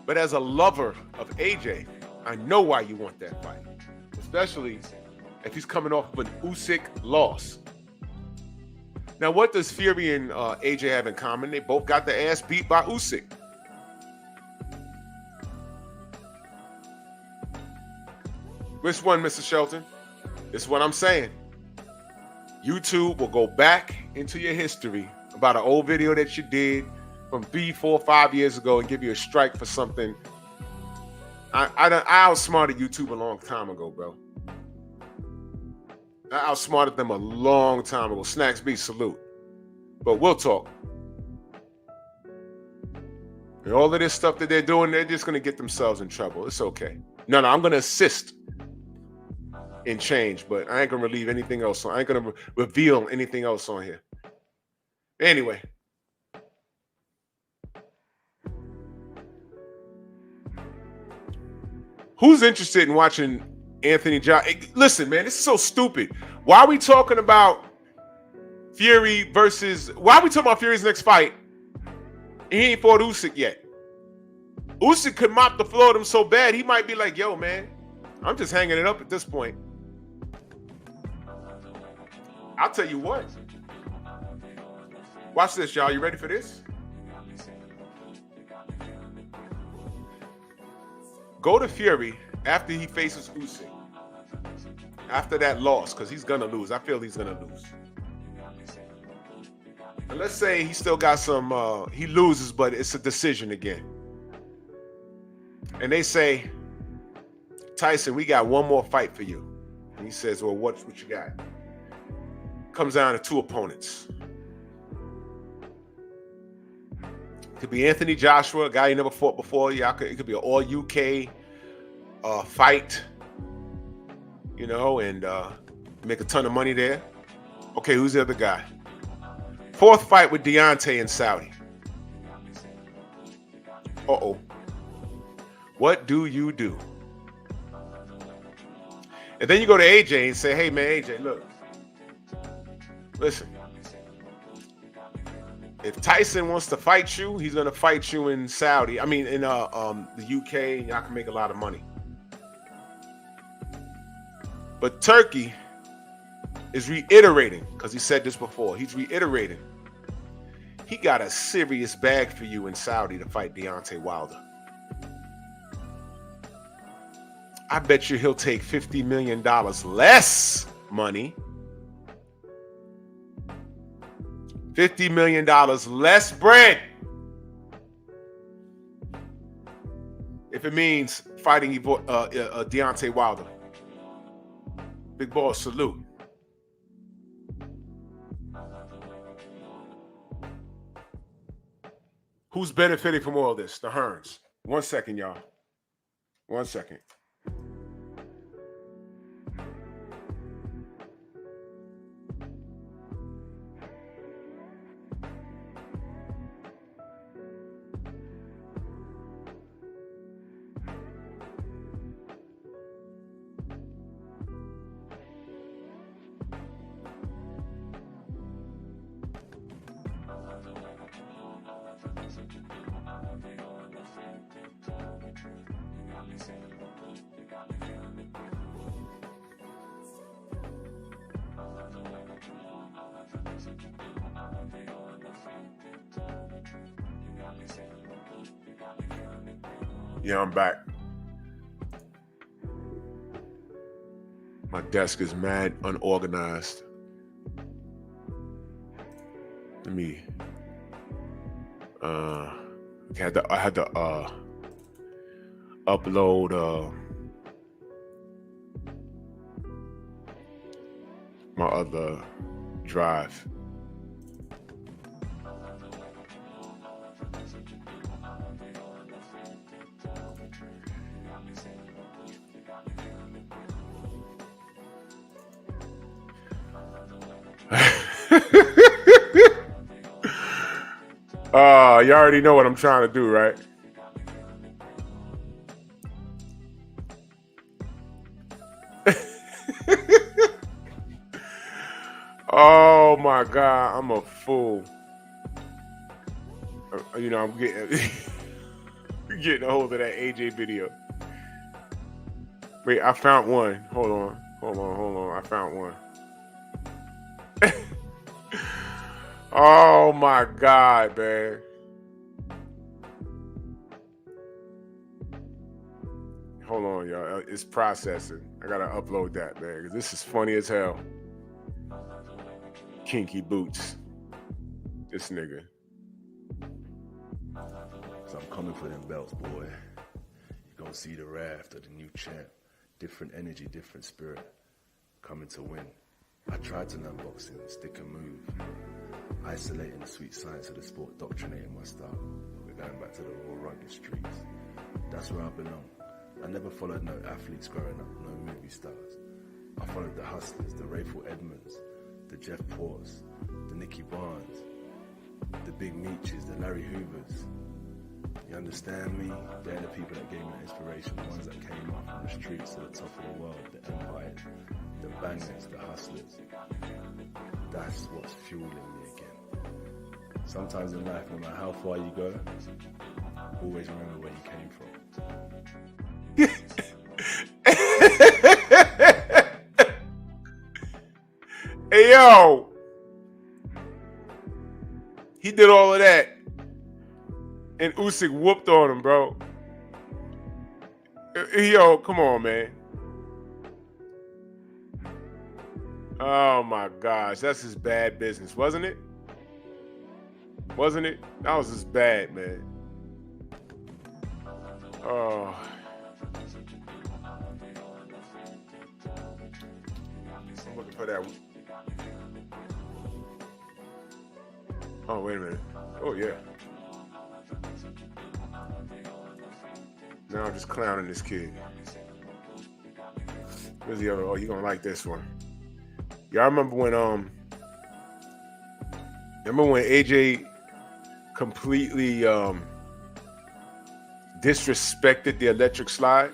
But as a lover of AJ, I know why you want that fight. Especially if he's coming off of an Usyk loss. Now, what does Fury and AJ have in common? They both got their ass beat by Usyk. Which one, Mr. Shelton? This is what I'm saying. YouTube will go back into your history about an old video that you did from 3, 4, 5 years ago and give you a strike for something. I outsmarted YouTube a long time ago, bro. I outsmarted them a long time ago. Snacks B, salute. But we'll talk. And all of this stuff that they're doing, they're just going to get themselves in trouble. It's okay. No, I'm going to assist in change, but I ain't going to relieve anything else. I ain't going to reveal anything else on here. Anyway. Who's interested in watching Anthony Joshua? Listen, man, this is so stupid. Why are we talking about Fury versus... Why are we talking about Fury's next fight? And he ain't fought Usyk yet. Usyk could mop the floor with him so bad, he might be like, yo, man, I'm just hanging it up at this point. I'll tell you what. Watch this, y'all. You ready for this? Go to Fury after he faces Usyk. After that loss, because he's going to lose. I feel he's going to lose. And let's say he still got some, he loses, but it's a decision again. And they say, Tyson, we got one more fight for you. And he says, well, what you got? Comes down to two opponents. Could be Anthony Joshua, a guy you never fought before. It could be an all-UK fight, you know, and make a ton of money there. Okay, who's the other guy? Fourth fight with Deontay in Saudi. Uh-oh. What do you do? And then you go to AJ and say, hey, man, AJ, look. Listen. If Tyson wants to fight you, he's going to fight you in Saudi. I mean, in the UK, and y'all can make a lot of money. But Turkey is reiterating, because he said this before, he's reiterating. He got a serious bag for you in Saudi to fight Deontay Wilder. I bet you he'll take $50 million less money. $50 million less bread. If it means fighting Deontay Wilder. Big boss, salute. Who's benefiting from all this? The Hearns. 1 second, y'all. 1 second. Yeah, I'm back. My desk is mad unorganized. Let me I had to upload my other drive. You already know what I'm trying to do, right? Oh my God, I'm a fool. You know, I'm getting a hold of that AJ video. Wait, I found one. Hold on. I found one. Oh my God, man. Hold on, y'all. It's processing. I gotta upload that, man, because this is funny as hell. Kinky boots. This nigga. So I'm coming for them belts, boy. You're gonna see the raft of the new champ. Different energy, different spirit. Coming to win. I tried to learn boxing, stick and move. Isolating the sweet science of the sport, doctrinating my style. We're going back to the raw, rugged streets. That's where I belong. I never followed no athletes growing up, no movie stars. I followed the hustlers, the Rayful Edmonds, the Jeff Ports, the Nicky Barnes, the Big Meaches, the Larry Hoovers. You understand me? They're the people that gave me inspiration, the ones that came up from the streets to the top of the world, the empires, the bangers, the hustlers. That's what's fueling me again. Sometimes in life, no matter how far you go, always remember where you came from. Hey, yo. He did all of that. And Usyk whooped on him, bro. Yo, come on, man. Oh, my gosh. That's his bad business, wasn't it? Wasn't it? That was just bad, man. Oh. I'm looking for that. Oh, wait a minute. Oh, yeah. Now I'm just clowning this kid. Where's the other? Oh, you're gonna like this one. Y'all remember when AJ completely disrespected the electric slide?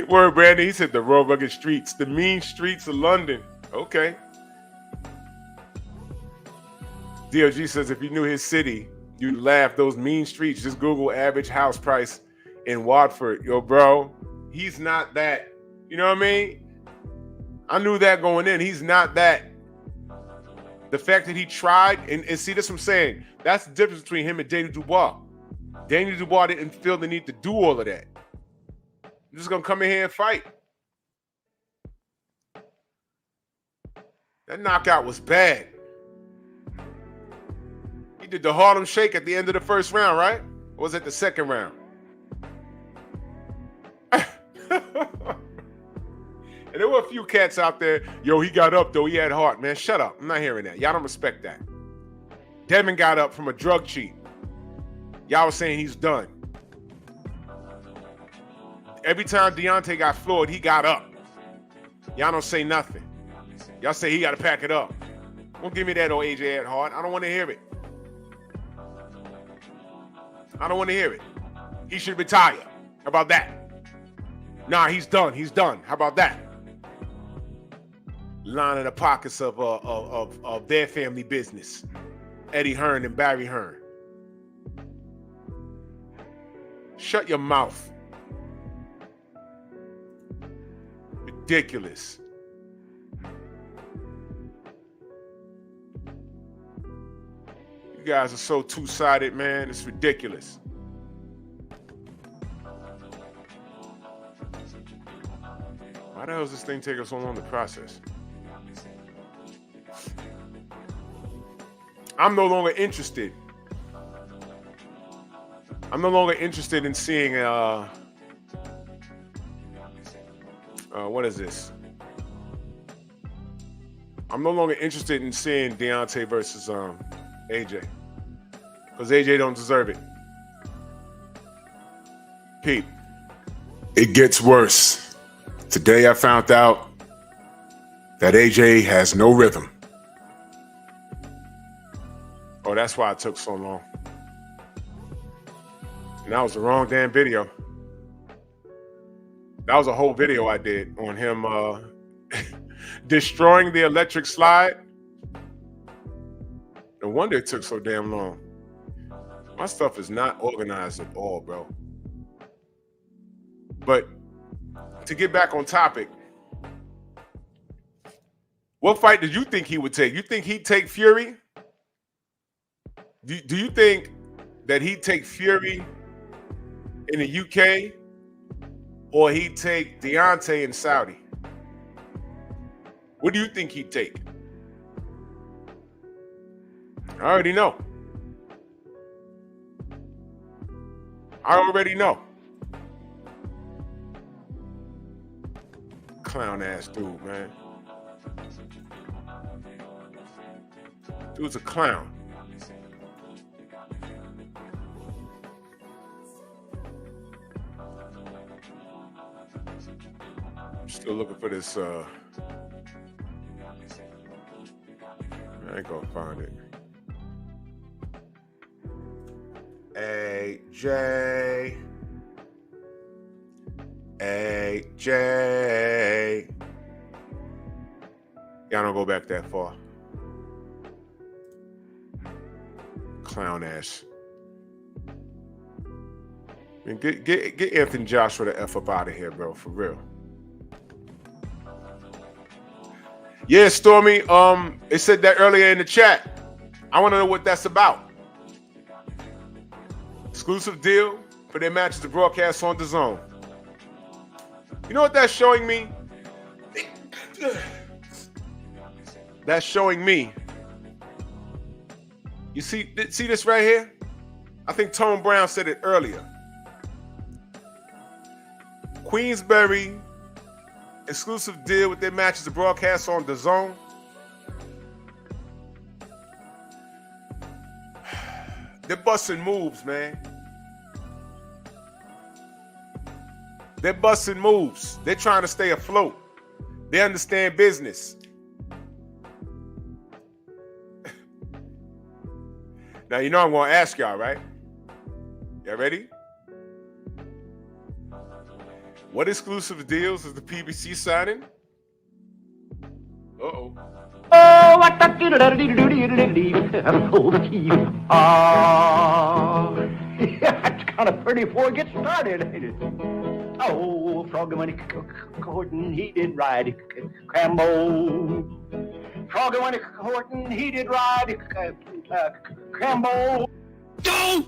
Word, Brandon, he said the raw rugged streets, the mean streets of London. Okay. DOG says if you knew his city, you'd laugh. Those mean streets. Just Google average house price in Watford. Yo, bro, he's not that. You know what I mean? I knew that going in. He's not that. The fact that he tried, and see, this what I'm saying. That's the difference between him and Daniel Dubois. Daniel Dubois didn't feel the need to do all of that. I'm just going to come in here and fight. That knockout was bad. He did the Harlem Shake at the end of the first round, right? Or was it the second round? And there were a few cats out there, yo, he got up though, he had heart. Man, shut up. I'm not hearing that. Y'all don't respect that. Devin got up from a drug cheat. Y'all was saying he's done. Every time Deontay got floored, he got up. Y'all don't say nothing. Y'all say he got to pack it up. Don't give me that old AJ at heart. I don't want to hear it. I don't want to hear it. He should retire. How about that? Nah, he's done. He's done. How about that? Lining the pockets of their family business. Eddie Hearn and Barry Hearn. Shut your mouth. Ridiculous. You guys are so two-sided, man. It's ridiculous. Why the hell does this thing take us so long to process? I'm no longer interested. I'm no longer interested in seeing, what is this? I'm no longer interested in seeing Deontay versus AJ. Because AJ don't deserve it. Pete, it gets worse. Today I found out that AJ has no rhythm. Oh, that's why it took so long. And that was the wrong damn video. That was a whole video I did on him destroying the electric slide. No wonder it took so damn long. My stuff is not organized at all, bro. But to get back on topic, what fight did you think he would take? You think he'd take Fury? Do you think that he'd take Fury in the UK or he'd take Deontay in Saudi? What do you think he'd take? I already know. I already know. Clown ass dude, man. Dude's a clown. Still looking for this, I ain't gonna find it. AJ. Y'all don't go back that far. Clown ass. I mean, get Anthony Joshua the F up out of here, bro, for real. Yeah, Stormy, it said that earlier in the chat. I want to know what that's about. Exclusive deal for their matches to broadcast on DAZN. You know what that's showing me? That's showing me. You see this right here? I think Tone Brown said it earlier. Queensberry exclusive deal with their matches to broadcast on DAZN. They're busting moves, man. They're busting moves. They're trying to stay afloat. They understand business. Now, you know I'm going to ask y'all, right? Y'all ready? What exclusive deals is the PBC signing? Uh-oh. Oh, what the it's kind of pretty before it gets started, ain't it? Oh, Froggy when Horton, he did ride Crambo. Froggy when Horton, he did ride Crambo. Yeah.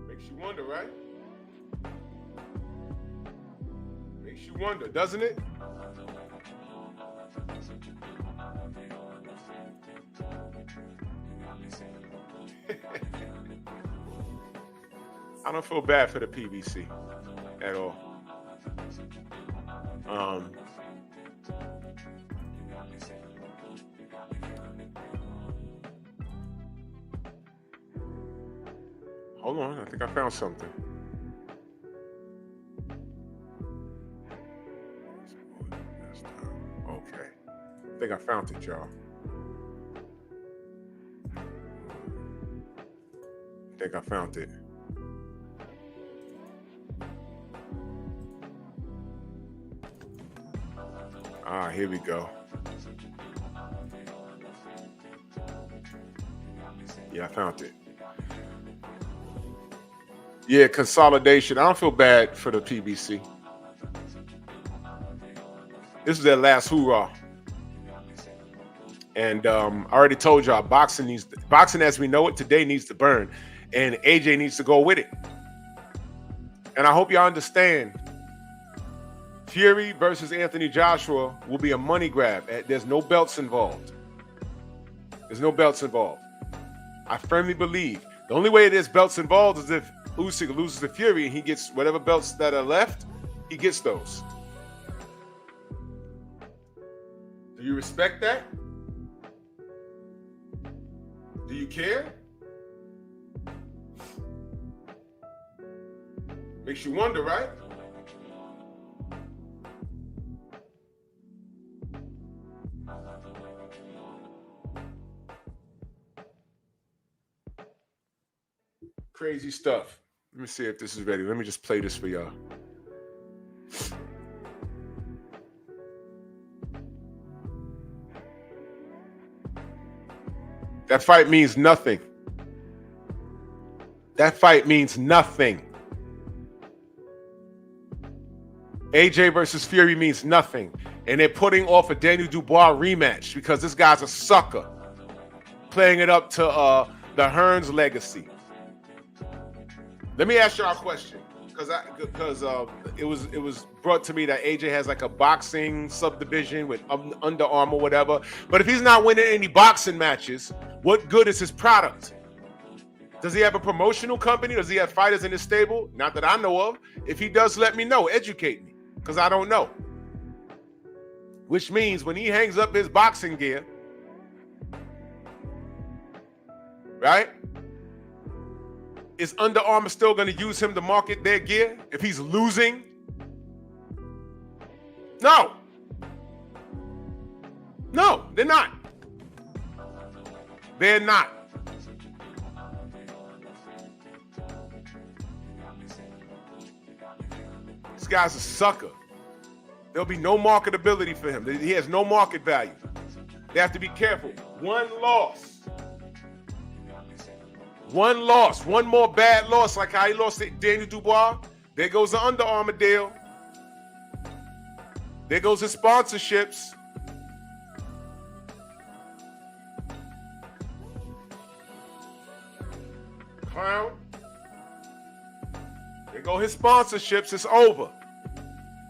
Makes you wonder, right? Makes you wonder, doesn't it? I don't feel bad for the PBC at all. Hold on, I think I found something. Okay. I think I found it, y'all. I think I found it. Here we go. Yeah, I found it. Yeah, consolidation. I don't feel bad for the PBC. This is their last hoorah. And I already told y'all, boxing as we know it today needs to burn. And AJ needs to go with it. And I hope y'all understand, Fury versus Anthony Joshua will be a money grab. There's no belts involved. There's no belts involved. I firmly believe the only way there's belts involved is if Usyk loses to Fury and he gets whatever belts that are left, he gets those. Do you respect that? Do you care? Makes you wonder, right? Crazy stuff. Let me see if this is ready. Let me just play this for y'all. That fight means nothing. That fight means nothing. AJ versus Fury means nothing. And they're putting off a Daniel Dubois rematch because this guy's a sucker. Playing it up to the Hearn's legacy. Let me ask y'all a question, because it was brought to me that AJ has like a boxing subdivision with Under Armour, whatever. But if he's not winning any boxing matches, what good is his product? Does he have a promotional company? Does he have fighters in his stable? Not that I know of. If he does, let me know. Educate me, because I don't know. Which means when he hangs up his boxing gear, right? Is Under Armour still going to use him to market their gear if he's losing? No. No, they're not. They're not. This guy's a sucker. There'll be no marketability for him. He has no market value. They have to be careful. One loss. One loss, one more bad loss, like how he lost to Daniel Dubois. There goes the Under Armour deal. There goes his sponsorships. Clown. There go his sponsorships. It's over.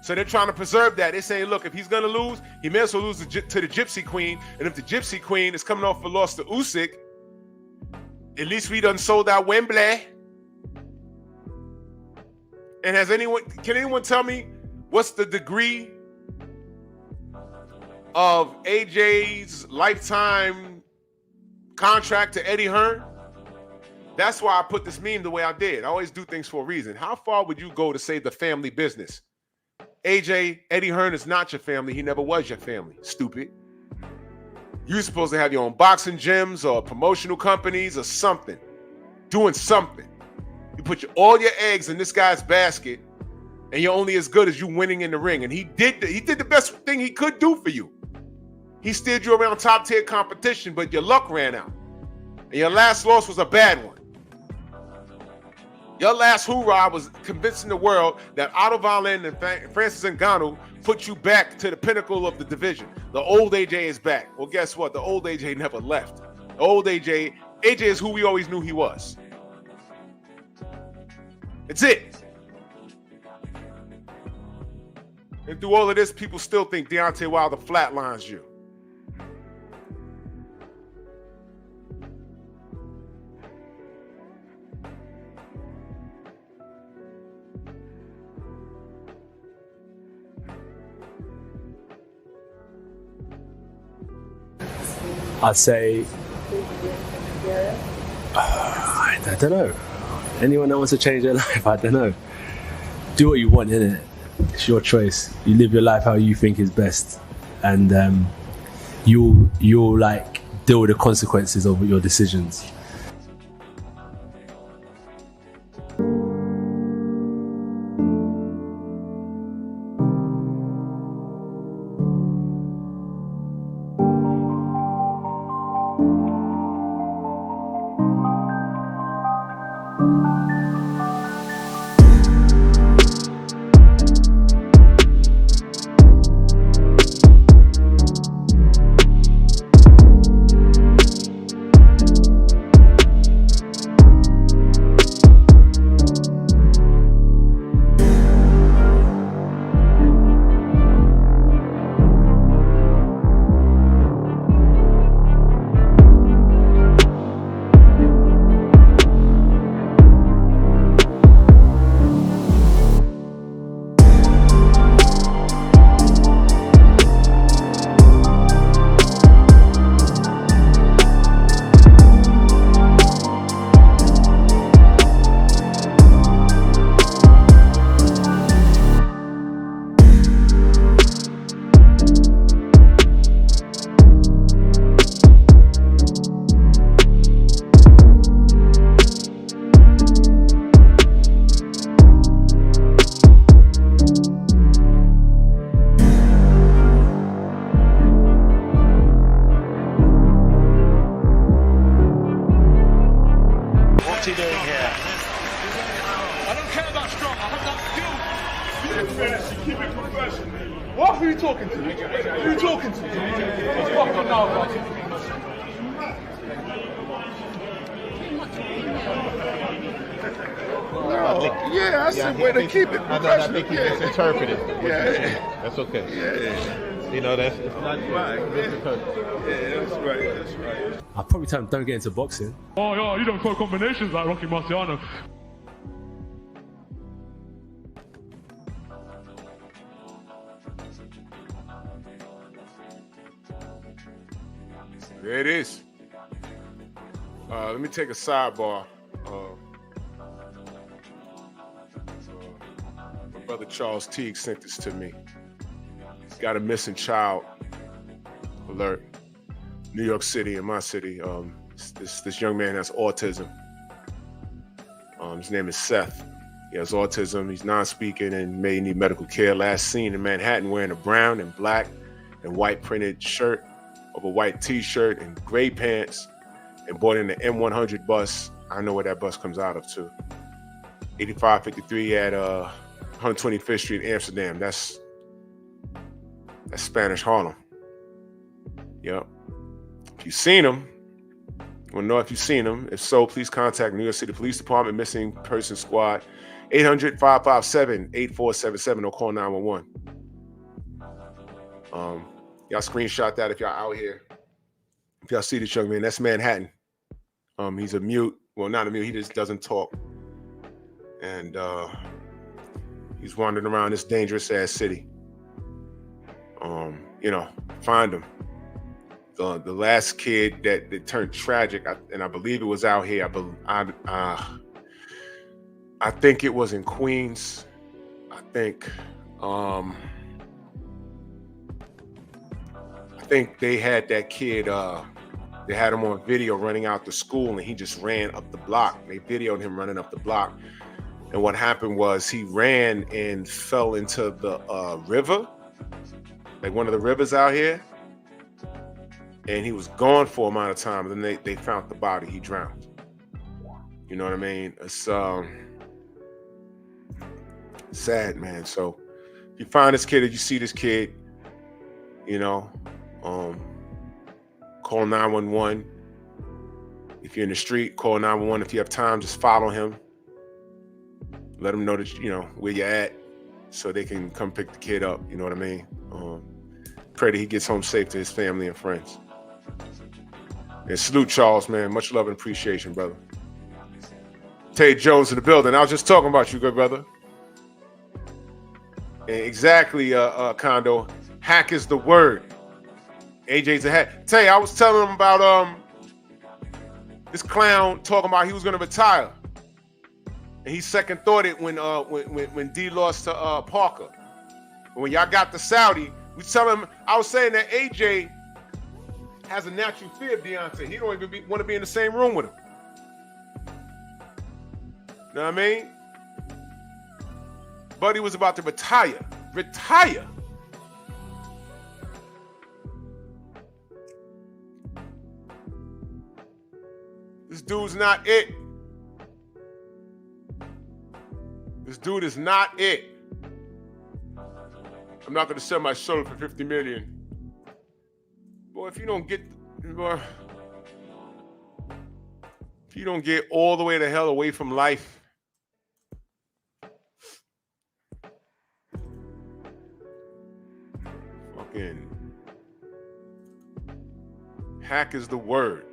So they're trying to preserve that. They're saying, look, if he's going to lose, he may as well lose to the Gypsy Queen. And if the Gypsy Queen is coming off a loss to Usyk, at least we done sold out Wembley. And can anyone tell me what's the degree of AJ's lifetime contract to Eddie Hearn? That's why I put this meme the way I did. I always do things for a reason. How far would you go to save the family business? AJ, Eddie Hearn is not your family. He never was your family. Stupid. You're supposed to have your own boxing gyms or promotional companies or something. Doing something. You put all your eggs in this guy's basket, and you're only as good as you winning in the ring. And he did the best thing he could do for you. He steered you around top tier competition, but your luck ran out. And your last loss was a bad one. Your last hoorah was convincing the world that Otto Wallin and Francis Ngannou put you back to the pinnacle of the division. The old AJ is back. Well, guess what? The old AJ never left. The old AJ is who we always knew he was. It's it. And through all of this, people still think Deontay Wilder flatlines you. I'd say, I don't know. Anyone that wants to change their life, I don't know. Do what you want, innit? It's your choice. You live your life how you think is best, and you'll like deal with the consequences of your decisions. Who are you talking to? Who are you talking to? What's fucking now, bro? Yeah, I said way to keep it professional. I think you misinterpreted. Yeah. That's okay. Yeah. You know, that's not right. Yeah, that's right. That's right. I'll probably tell him don't get into boxing. Oh, yeah, you don't throw combinations like Rocky Marciano. There it is. Let me take a sidebar. My brother Charles Teague sent this to me. He's got a missing child alert. New York City, in my city. This young man has autism. His name is Seth. He has autism. He's non-speaking and may need medical care. Last seen in Manhattan wearing a brown and black and white printed shirt over a white t-shirt and gray pants, and bought in the M100 bus. I know where that bus comes out of too. 8553 at 125th Street, Amsterdam. That's Spanish Harlem. Yep. If you've seen him, I want to know if you've seen him. If so, please contact New York City Police Department Missing Person Squad, 800-557-8477, or call 911. Y'all screenshot that if y'all out here. If y'all see this young man, that's Manhattan. He's a mute. Well, not a mute. He just doesn't talk. And He's wandering around this dangerous ass city. You know, find him. The last kid that turned tragic, and I believe it was out here. I think it was in Queens. I think they had that kid. They had him on video running out the school, and he just ran up the block. They videoed him running up the block, and what happened was he ran and fell into the river, like one of the rivers out here, and he was gone for a amount of time. And then they found the body. He drowned. You know what I mean? It's sad, man. So if you find this kid, if you see this kid, you know, call 911. If you're in the street, call 911. If you have time, just follow him. Let them know that, you know, where you're at so they can come pick the kid up. You know what I mean? Pray that he gets home safe to his family and friends. And salute Charles, man. Much love and appreciation, brother. Tay Jones in the building. I was just talking about you, good brother. And exactly, Kondo. Hack is the word. AJ's a hack. Tay, I was telling him about this clown talking about he was going to retire. And he second thought it when D lost to Parker. When y'all got the Saudi, we tell him, I was saying that AJ has a natural fear of Deontay. He don't even want to be in the same room with him. You know what I mean? Buddy was about to retire. Retire. This dude's not it. This dude is not it. I'm not going to sell my soul for $50 million. Boy, if you don't get all the way the hell away from life, fucking hack is the word.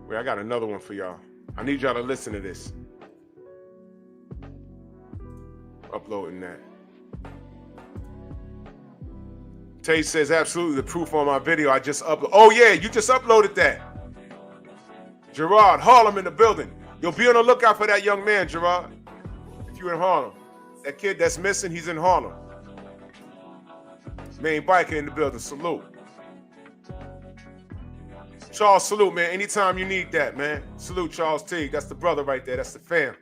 Wait, I got another one for y'all. I need y'all to listen to this. Uploading that. Tay says, absolutely, the proof on my video. I just uploaded. Oh, yeah, you just uploaded that. Gerard, Harlem in the building. You'll be on the lookout for that young man, Gerard. If you're in Harlem. That kid that's missing, he's in Harlem. Main biker in the building. Salute. Charles, salute, man. Anytime you need that, man. Salute, Charles T. That's the brother right there. That's the fam.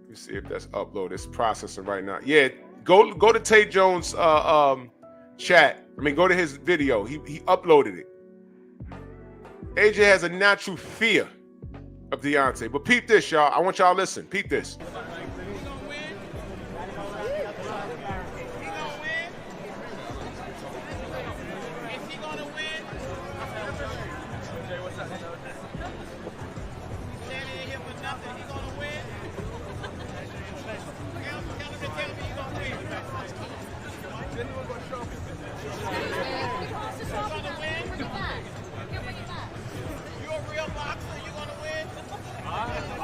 Let me see if that's uploaded. It's processing right now. Yeah, go to Tay Jones' chat. I mean, go to his video. He uploaded it. AJ has a natural fear of Deontay. But peep this, y'all. I want y'all to listen. Peep this.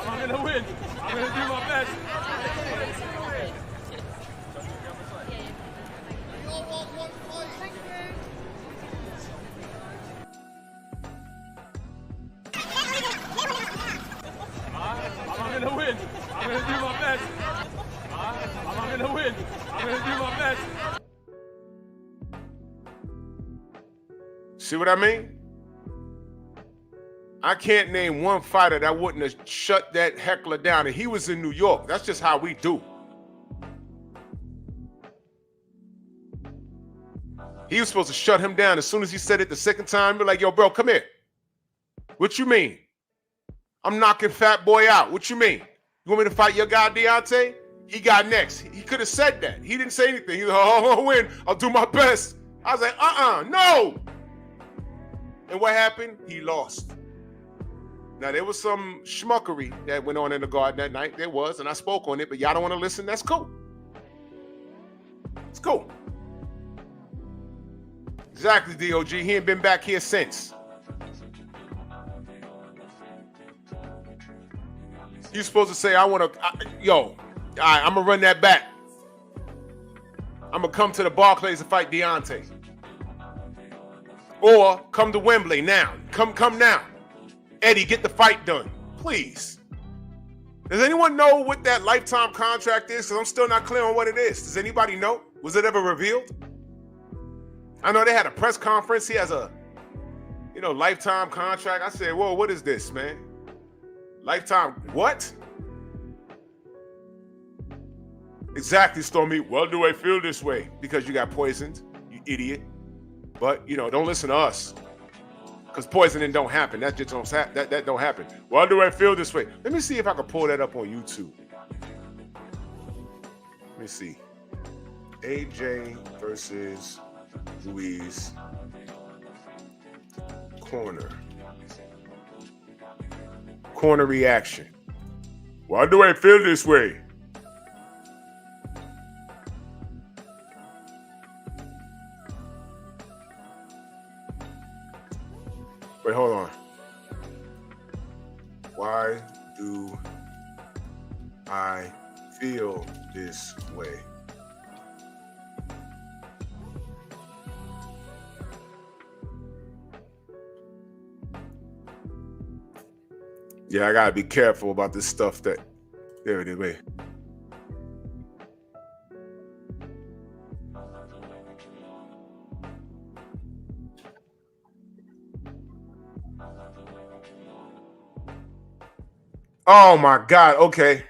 I'm gonna win. I'm gonna do my best. I'm gonna win. I'm gonna do my best. I'm gonna win. I'm gonna do my best. See what I mean? I can't name one fighter that wouldn't have shut that heckler down. And he was in New York. That's just how we do. He was supposed to shut him down. As soon as he said it the second time, you're like, yo, bro, come here. What you mean? I'm knocking Fat Boy out. What you mean? You want me to fight your guy, Deontay? He got next. He could have said that. He didn't say anything. He was like, oh, I'll win. I'll do my best. I was like, no. And what happened? He lost. Now, there was some schmuckery that went on in the garden that night. There was, and I spoke on it, but y'all don't want to listen. That's cool. It's cool. Exactly, DOG. He ain't been back here since. You supposed to say, I want to, yo, all right, I'm going to run that back. I'm going to come to the Barclays and fight Deontay. Or come to Wembley now. Come now. Eddie, get the fight done. Please. Does anyone know what that lifetime contract is? Because I'm still not clear on what it is. Does anybody know? Was it ever revealed? I know they had a press conference. He has a, lifetime contract. I said, whoa, what is this, man? Lifetime, what? Exactly, Stormy. Well, do I feel this way? Because you got poisoned, you idiot. But, don't listen to us. Because poisoning don't happen. That just don't, that don't happen. Why do I feel this way? Let me see if I can pull that up on YouTube. Let me see. AJ versus Ruiz. Corner reaction. Why do I feel this way? Wait, hold on. Why do I feel this way? Yeah, I gotta be careful about this stuff that. There it is. Wait. Oh my God. Okay.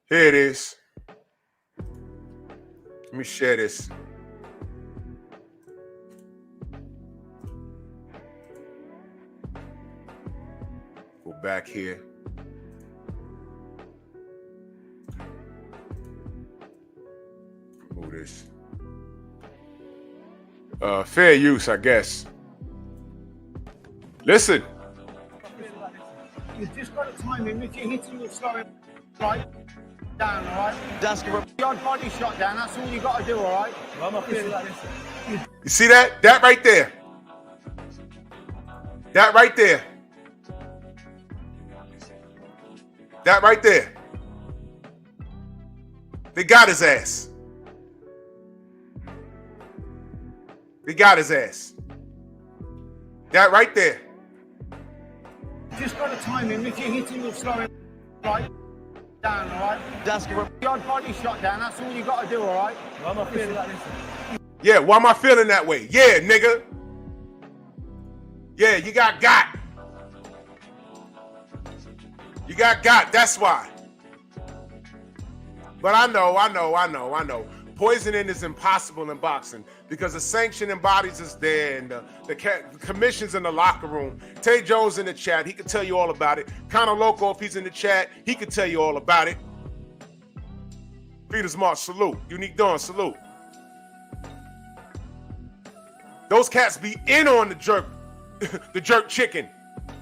Here it is. Let me share this. Go back here. Move this. Fair use, I guess. Listen. You've just got to time him. If you're hitting your slowing right down, all right? That's good. Your body shot down. That's all you got to do, all right? I'm not feeling like this. You see that? That right there. That right there. That right there. They got his ass. They got his ass. That right there. Just got to time him. If you're hitting your slowing right down, all right? That's good. Your body shot down. That's all you got to do, all right? I'm not feeling like this. Yeah, why am I feeling that way? Yeah, nigga. Yeah, you got. You got. That's why. But I know. Poisoning is impossible in boxing because the sanctioning bodies is there and the commission's in the locker room. Tay Jones in the chat. He can tell you all about it. Conor Loco, if he's in the chat, he can tell you all about it. Peter March, salute. Unique Dawn, salute. Those cats be in on the jerk, the jerk chicken.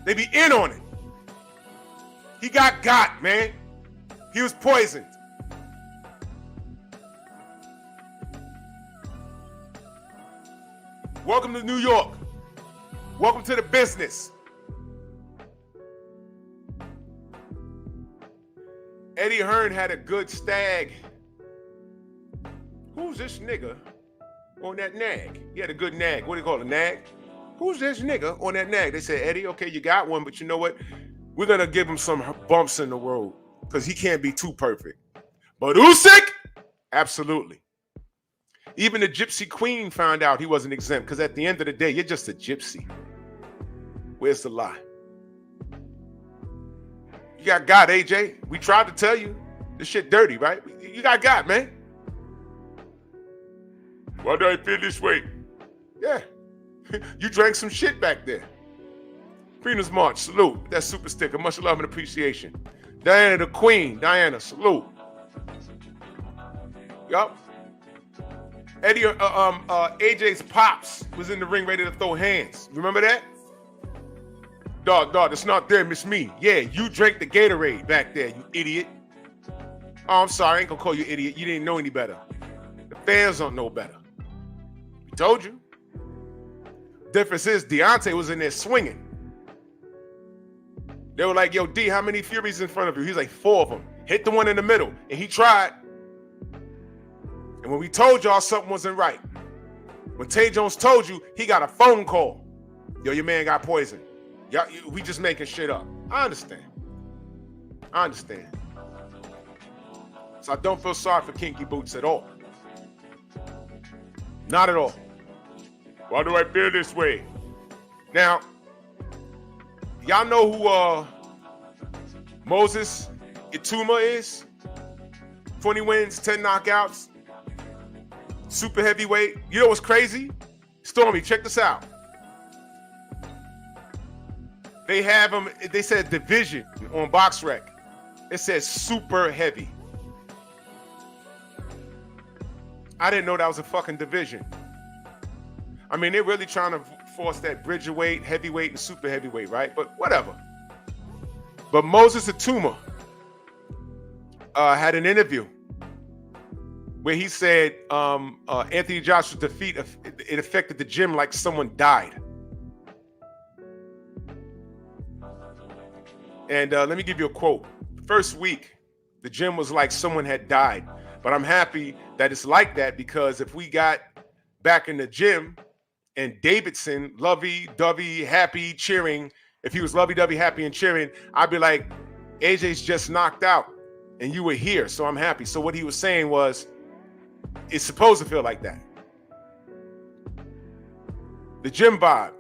They be in on it. He got, man. He was poisoned. Welcome to New York. Welcome to the business. Eddie Hearn had a good stag. Who's this nigga on that nag? He had a good nag. What do you call it, a nag? Who's this nigga on that nag? They said, Eddie, okay, you got one, but you know what? We're going to give him some bumps in the road because he can't be too perfect. But Usyk? Absolutely. Even the Gypsy Queen found out he wasn't exempt because at the end of the day, you're just a gypsy. Where's the lie? You got God, AJ. We tried to tell you. This shit dirty, right? You got God, man. Why do I feel this way? Yeah. You drank some shit back there. Venus March, salute. That super sticker. Much love and appreciation. Diana the Queen. Diana, salute. Yup. Eddie, AJ's pops was in the ring ready to throw hands. Remember that? Dog, it's not there, miss me. Yeah, you drank the Gatorade back there, you idiot. Oh, I'm sorry, I ain't gonna call you idiot. You didn't know any better. The fans don't know better. We told you. Difference is Deontay was in there swinging. They were like, yo, D, how many Furies in front of you? He's like, 4 of them. Hit the one in the middle. And he tried. And when we told y'all something wasn't right, when Tay Jones told you, he got a phone call. Yo, your man got poisoned. Y'all, we just making shit up. I understand. So I don't feel sorry for Kinky Boots at all. Not at all. Why do I feel this way? Now, y'all know who Moses Ituma is? 20 wins, 10 knockouts, super heavyweight. You know what's crazy? Stormy, check this out. They have him, they said division on BoxRec. It says super heavy. I didn't know that was a fucking division. I mean, they're really trying to force that bridgerweight, heavyweight, and super heavyweight, right? But whatever. But Moses Ituma had an interview where he said Anthony Joshua's defeat, it affected the gym like someone died. And let me give you a quote. First week, the gym was like someone had died. But I'm happy that it's like that, because if we got back in the gym and Davidson, lovey-dovey, happy, cheering, if he was lovey-dovey, happy, and cheering, I'd be like, AJ's just knocked out and you were here, so I'm happy. So what he was saying was, it's supposed to feel like that. The gym vibe,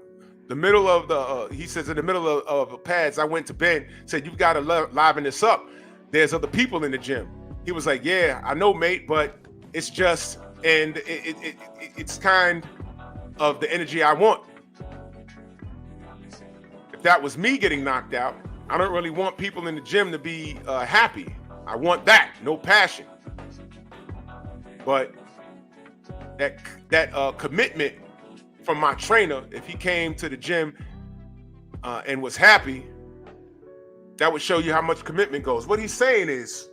the middle of the, he says in the middle of the pads, I went to Ben, said, you've got to liven this up. There's other people in the gym. He was like, yeah, I know, mate, but it's just, and it's kind of the energy I want. If that was me getting knocked out, I don't really want people in the gym to be happy. I want that, no passion. But that commitment from my trainer, if he came to the gym and was happy, that would show you how much commitment goes. What he's saying is,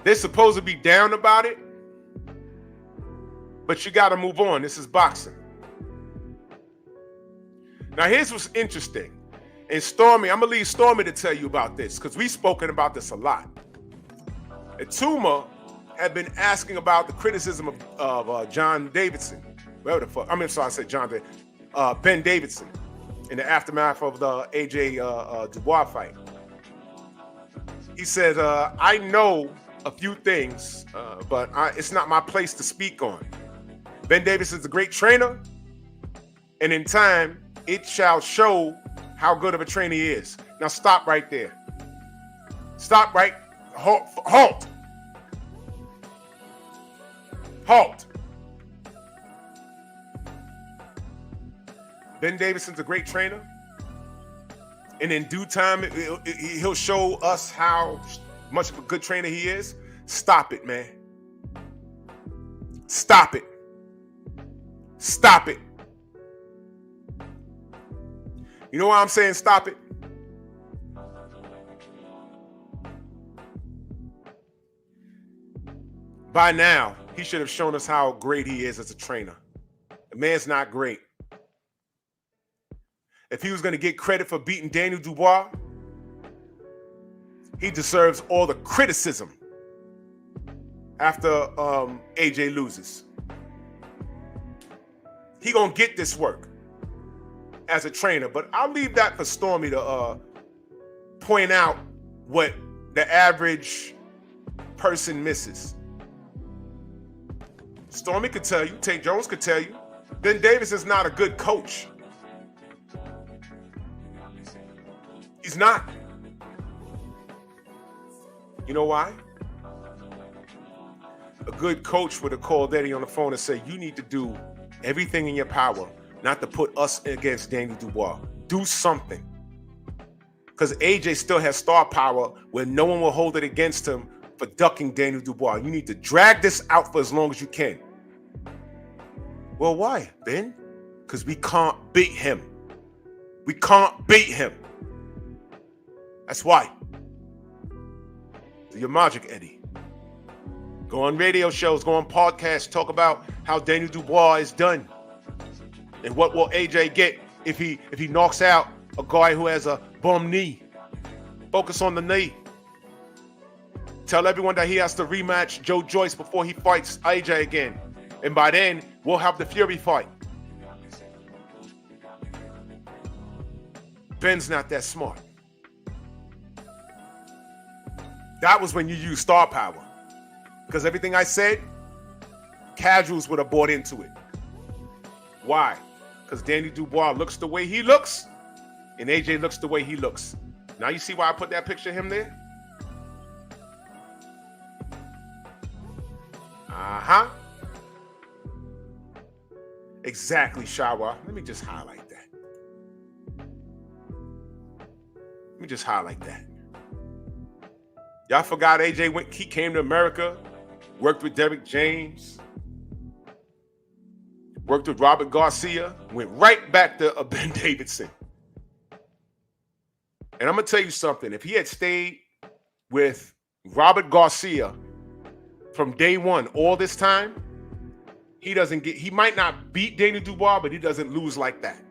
they're supposed to be down about it, but you got to move on. This is boxing. Now, here's what's interesting. And Stormy, I'm going to leave Stormy to tell you about this, because we've spoken about this a lot. Ituma had been asking about the criticism of John Davidson. Whatever the fuck. I mean, sorry, I said John Davidson. Ben Davidson in the aftermath of the AJ Dubois fight. He said, I know a few things, but it's not my place to speak on. Ben Davis is a great trainer, and in time, it shall show how good of a trainer he is. Now stop right there. Stop right. Halt. Ben Davidson's a great trainer, and in due time, he'll show us how much of a good trainer he is. Stop it, man. Stop it. Stop it. You know why I'm saying stop it? By now, he should have shown us how great he is as a trainer. The man's not great. If he was going to get credit for beating Daniel Dubois, he deserves all the criticism after AJ loses. He gonna get this work as a trainer, but I'll leave that for Stormy to point out what the average person misses. Stormy could tell you, Tate Jones could tell you, Ben Davis is not a good coach. He's not. You know why? A good coach would have called Eddie on the phone and said, you need to do everything in your power not to put us against Daniel Dubois. Do something. Because AJ still has star power where no one will hold it against him for ducking Daniel Dubois. You need to drag this out for as long as you can. Well, why, Ben? Because we can't beat him. We can't beat him. That's why. Do your magic, Eddie. Go on radio shows, go on podcasts, talk about how Daniel Dubois is done. And what will AJ get if he knocks out a guy who has a bum knee. Focus on the knee. Tell everyone that he has to rematch Joe Joyce before he fights AJ again. And by then, we'll have the Fury fight. Ben's not that smart. That was when you used star power. Because everything I said, casuals would have bought into it. Why? Because Danny Dubois looks the way he looks, and AJ looks the way he looks. Now you see why I put that picture of him there? Uh-huh. Exactly, Shawa. Let me just highlight that. Let me just highlight that. Y'all forgot AJ he came to America, worked with Derrick James, worked with Robert Garcia, went right back to Ben Davidson. And I'm going to tell you something. If he had stayed with Robert Garcia from day one all this time, he might not beat Danny Dubois, but he doesn't lose like that.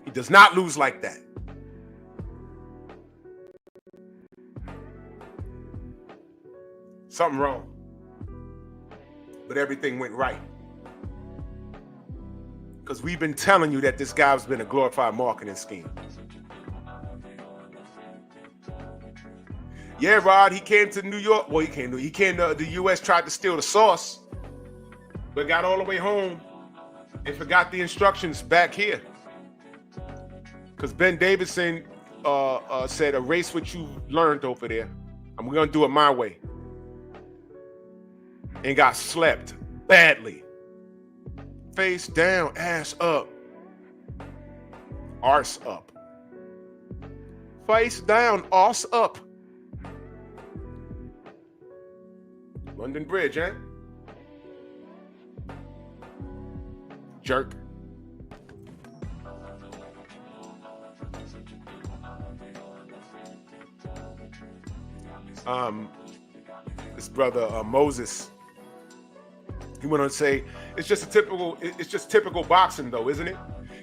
He does not lose like that. Something wrong. But everything went right. Because we've been telling you that this guy's been a glorified marketing scheme. Yeah, Rod, he came to New York. Well, he came to the U.S., tried to steal the sauce, but got all the way home and forgot the instructions back here. Because Ben Davidson said, erase what you learned over there. I'm going to do it my way. And got slept badly. Face down, ass up. Arse up. Face down, arse up. London Bridge, eh? Jerk. This brother Moses, he went on to say, it's just typical boxing though, isn't it?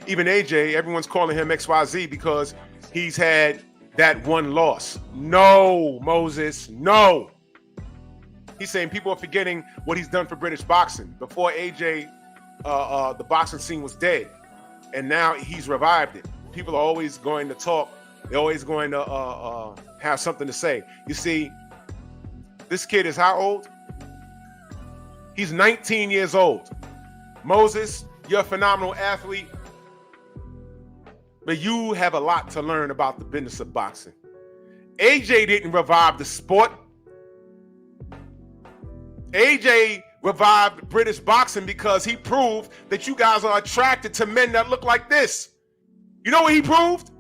Even AJ, everyone's calling him XYZ because he's had that one loss. No, Moses, no. He's saying people are forgetting what he's done for British boxing. Before AJ, the boxing scene was dead, and now he's revived it. People are always going to talk. They're always going to have something to say. You see, this kid is how old? He's 19 years old. Moses, you're a phenomenal athlete, but you have a lot to learn about the business of boxing. AJ didn't revive the sport. AJ revived British boxing because he proved that you guys are attracted to men that look like this. You know what he proved?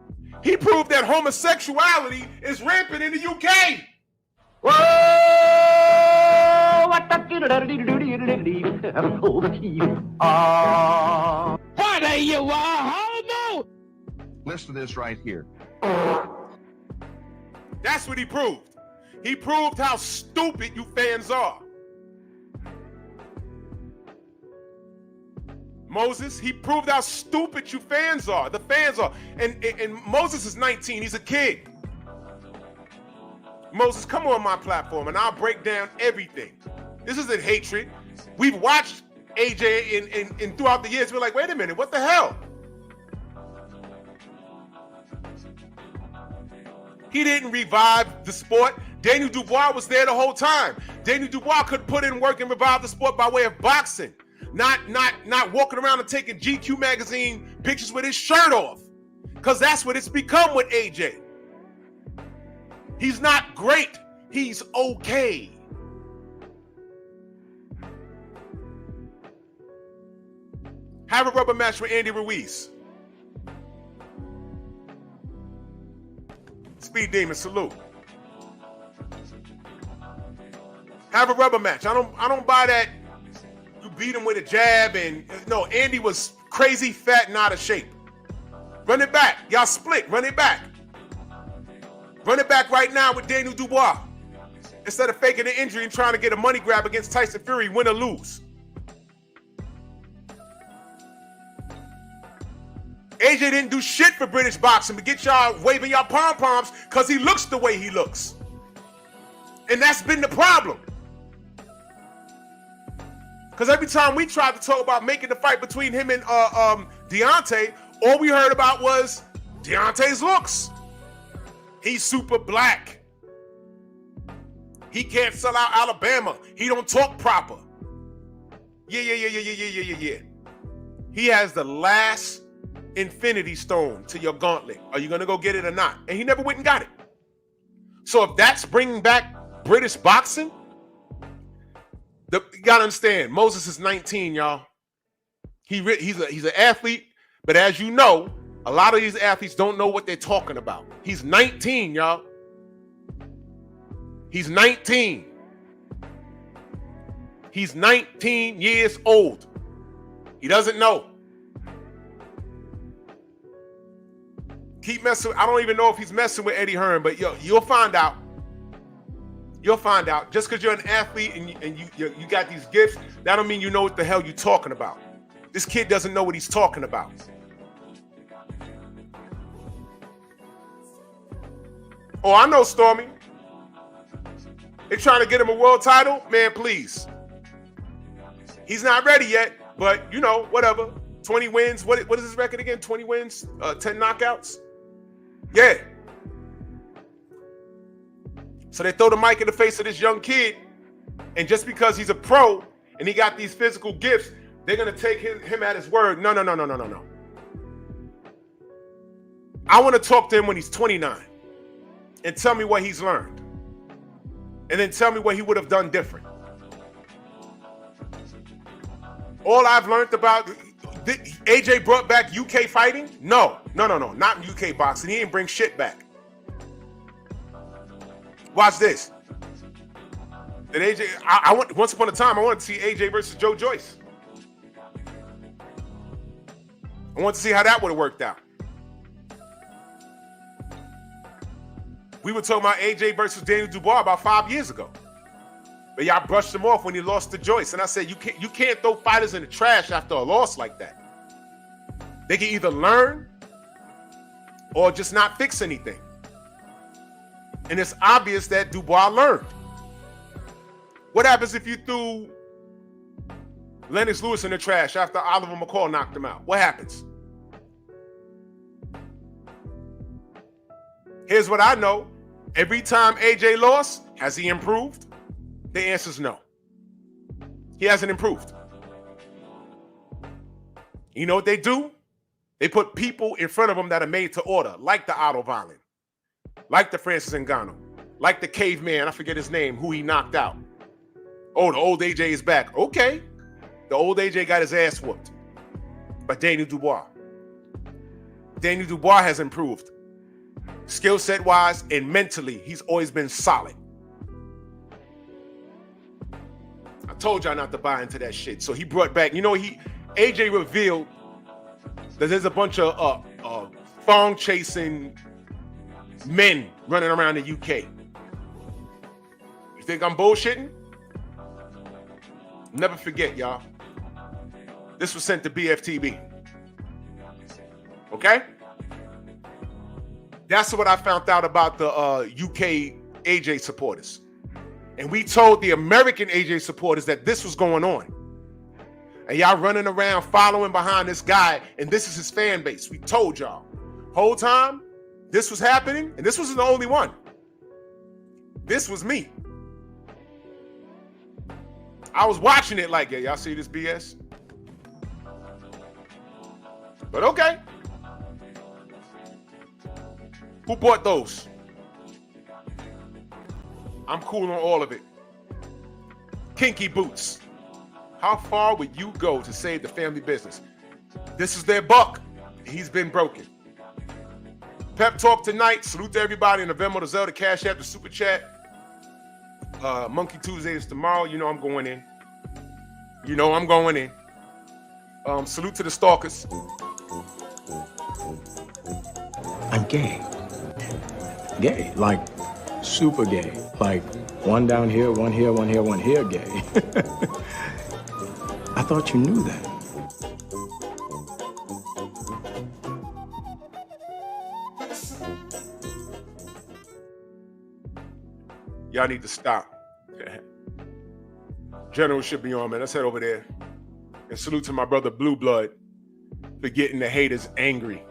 He proved that homosexuality is rampant in the UK. Whoa! What the What are you, homo? Listen to this right here. That's what he proved. He proved how stupid you fans are. Moses, he proved how stupid you fans are. The fans are. And Moses is 19. He's a kid. Moses, come on my platform and I'll break down everything. This isn't hatred. We've watched AJ in throughout the years. We're like, wait a minute, what the hell? He didn't revive the sport. Daniel Dubois was there the whole time. Daniel Dubois could put in work and revive the sport by way of boxing. Not walking around and taking GQ magazine pictures with his shirt off. Because that's what it's become with AJ. He's not great. He's okay. Have a rubber match with Andy Ruiz. Speed Demon, salute. Have a rubber match. I don't buy that. You beat him with a jab and no, Andy was crazy, fat, and out of shape. Run it back. Y'all split. Run it back. Run it back right now with Daniel Dubois. Instead of faking an injury and trying to get a money grab against Tyson Fury, win or lose. AJ didn't do shit for British boxing to get y'all waving y'all pom-poms because he looks the way he looks. And that's been the problem. Because every time we tried to talk about making the fight between him and Deontay, all we heard about was Deontay's looks. He's super black. He can't sell out Alabama. He don't talk proper. Yeah. He has the last infinity stone to your gauntlet. Are you going to go get it or not? And he never went and got it. So if that's bringing back British boxing, you got to understand, Moses is 19, y'all. He's an athlete, but as you know, a lot of these athletes don't know what they're talking about. He's 19, y'all. He's 19. He's 19 years old. He doesn't know. Keep messing. I don't even know if he's messing with Eddie Hearn, but you'll find out. You'll find out. Just because you're an athlete and you got these gifts, that don't mean you know what the hell you're talking about. This kid doesn't know what he's talking about. Oh, I know, Stormy. They're trying to get him a world title? Man, please. He's not ready yet, but, you know, whatever. 20 wins. What is his record again? 20 wins? 10 knockouts? Yeah. So they throw the mic in the face of this young kid, and just because he's a pro and he got these physical gifts, they're going to take him at his word. No. I want to talk to him when he's 29 and tell me what he's learned. And then tell me what he would have done different. All I've learned about, AJ brought back UK fighting? No, not UK boxing. He didn't bring shit back. Watch this. That AJ, once upon a time, I wanted to see AJ versus Joe Joyce. I wanted to see how that would have worked out. We were talking about AJ versus Daniel Dubois about 5 years ago. But y'all brushed him off when he lost to Joyce. And I said, you can't throw fighters in the trash after a loss like that. They can either learn or just not fix anything. And it's obvious that Dubois learned. What happens if you threw Lennox Lewis in the trash after Oliver McCall knocked him out? What happens? Here's what I know. Every time AJ lost, has he improved? The answer is no. He hasn't improved. You know what they do? They put people in front of him that are made to order, like the Otto Violin, like the Francis Ngannou, like the caveman, I forget his name, who he knocked out. Oh, the old AJ is back. Okay. The old AJ got his ass whooped by Daniel Dubois. Daniel Dubois has improved. Skill set wise and mentally, he's always been solid. I told y'all not to buy into that shit. So he brought back, AJ revealed that there's a bunch of thong chasing men running around the UK. You think I'm bullshitting? Never forget, y'all. This was sent to BFTB. Okay? That's what I found out about the UK AJ supporters. And we told the American AJ supporters that this was going on. And y'all running around following behind this guy, and this is his fan base. We told y'all. Whole time, this was happening, and this wasn't the only one. This was me. I was watching it like, yeah, y'all see this BS? But okay. Who bought those? I'm cool on all of it. Kinky boots. How far would you go to save the family business? This is their buck. He's been broken. Pep Talk tonight. Salute to everybody in the Venmo, the Zelda, Cash App, the Super Chat. Monkey Tuesday is tomorrow. You know I'm going in. Salute to the stalkers. I'm gay. Gay, like super gay. Like one down here, one here, one here, one here gay. I thought you knew that. Y'all need to stop. General should be on, man. Let's head over there. And salute to my brother Blue Blood for getting the haters angry.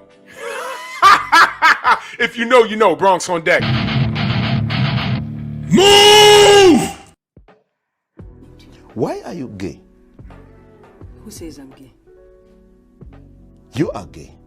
If you know, you know. Bronx on deck. Move! Why are you gay? Who says I'm gay? You are gay.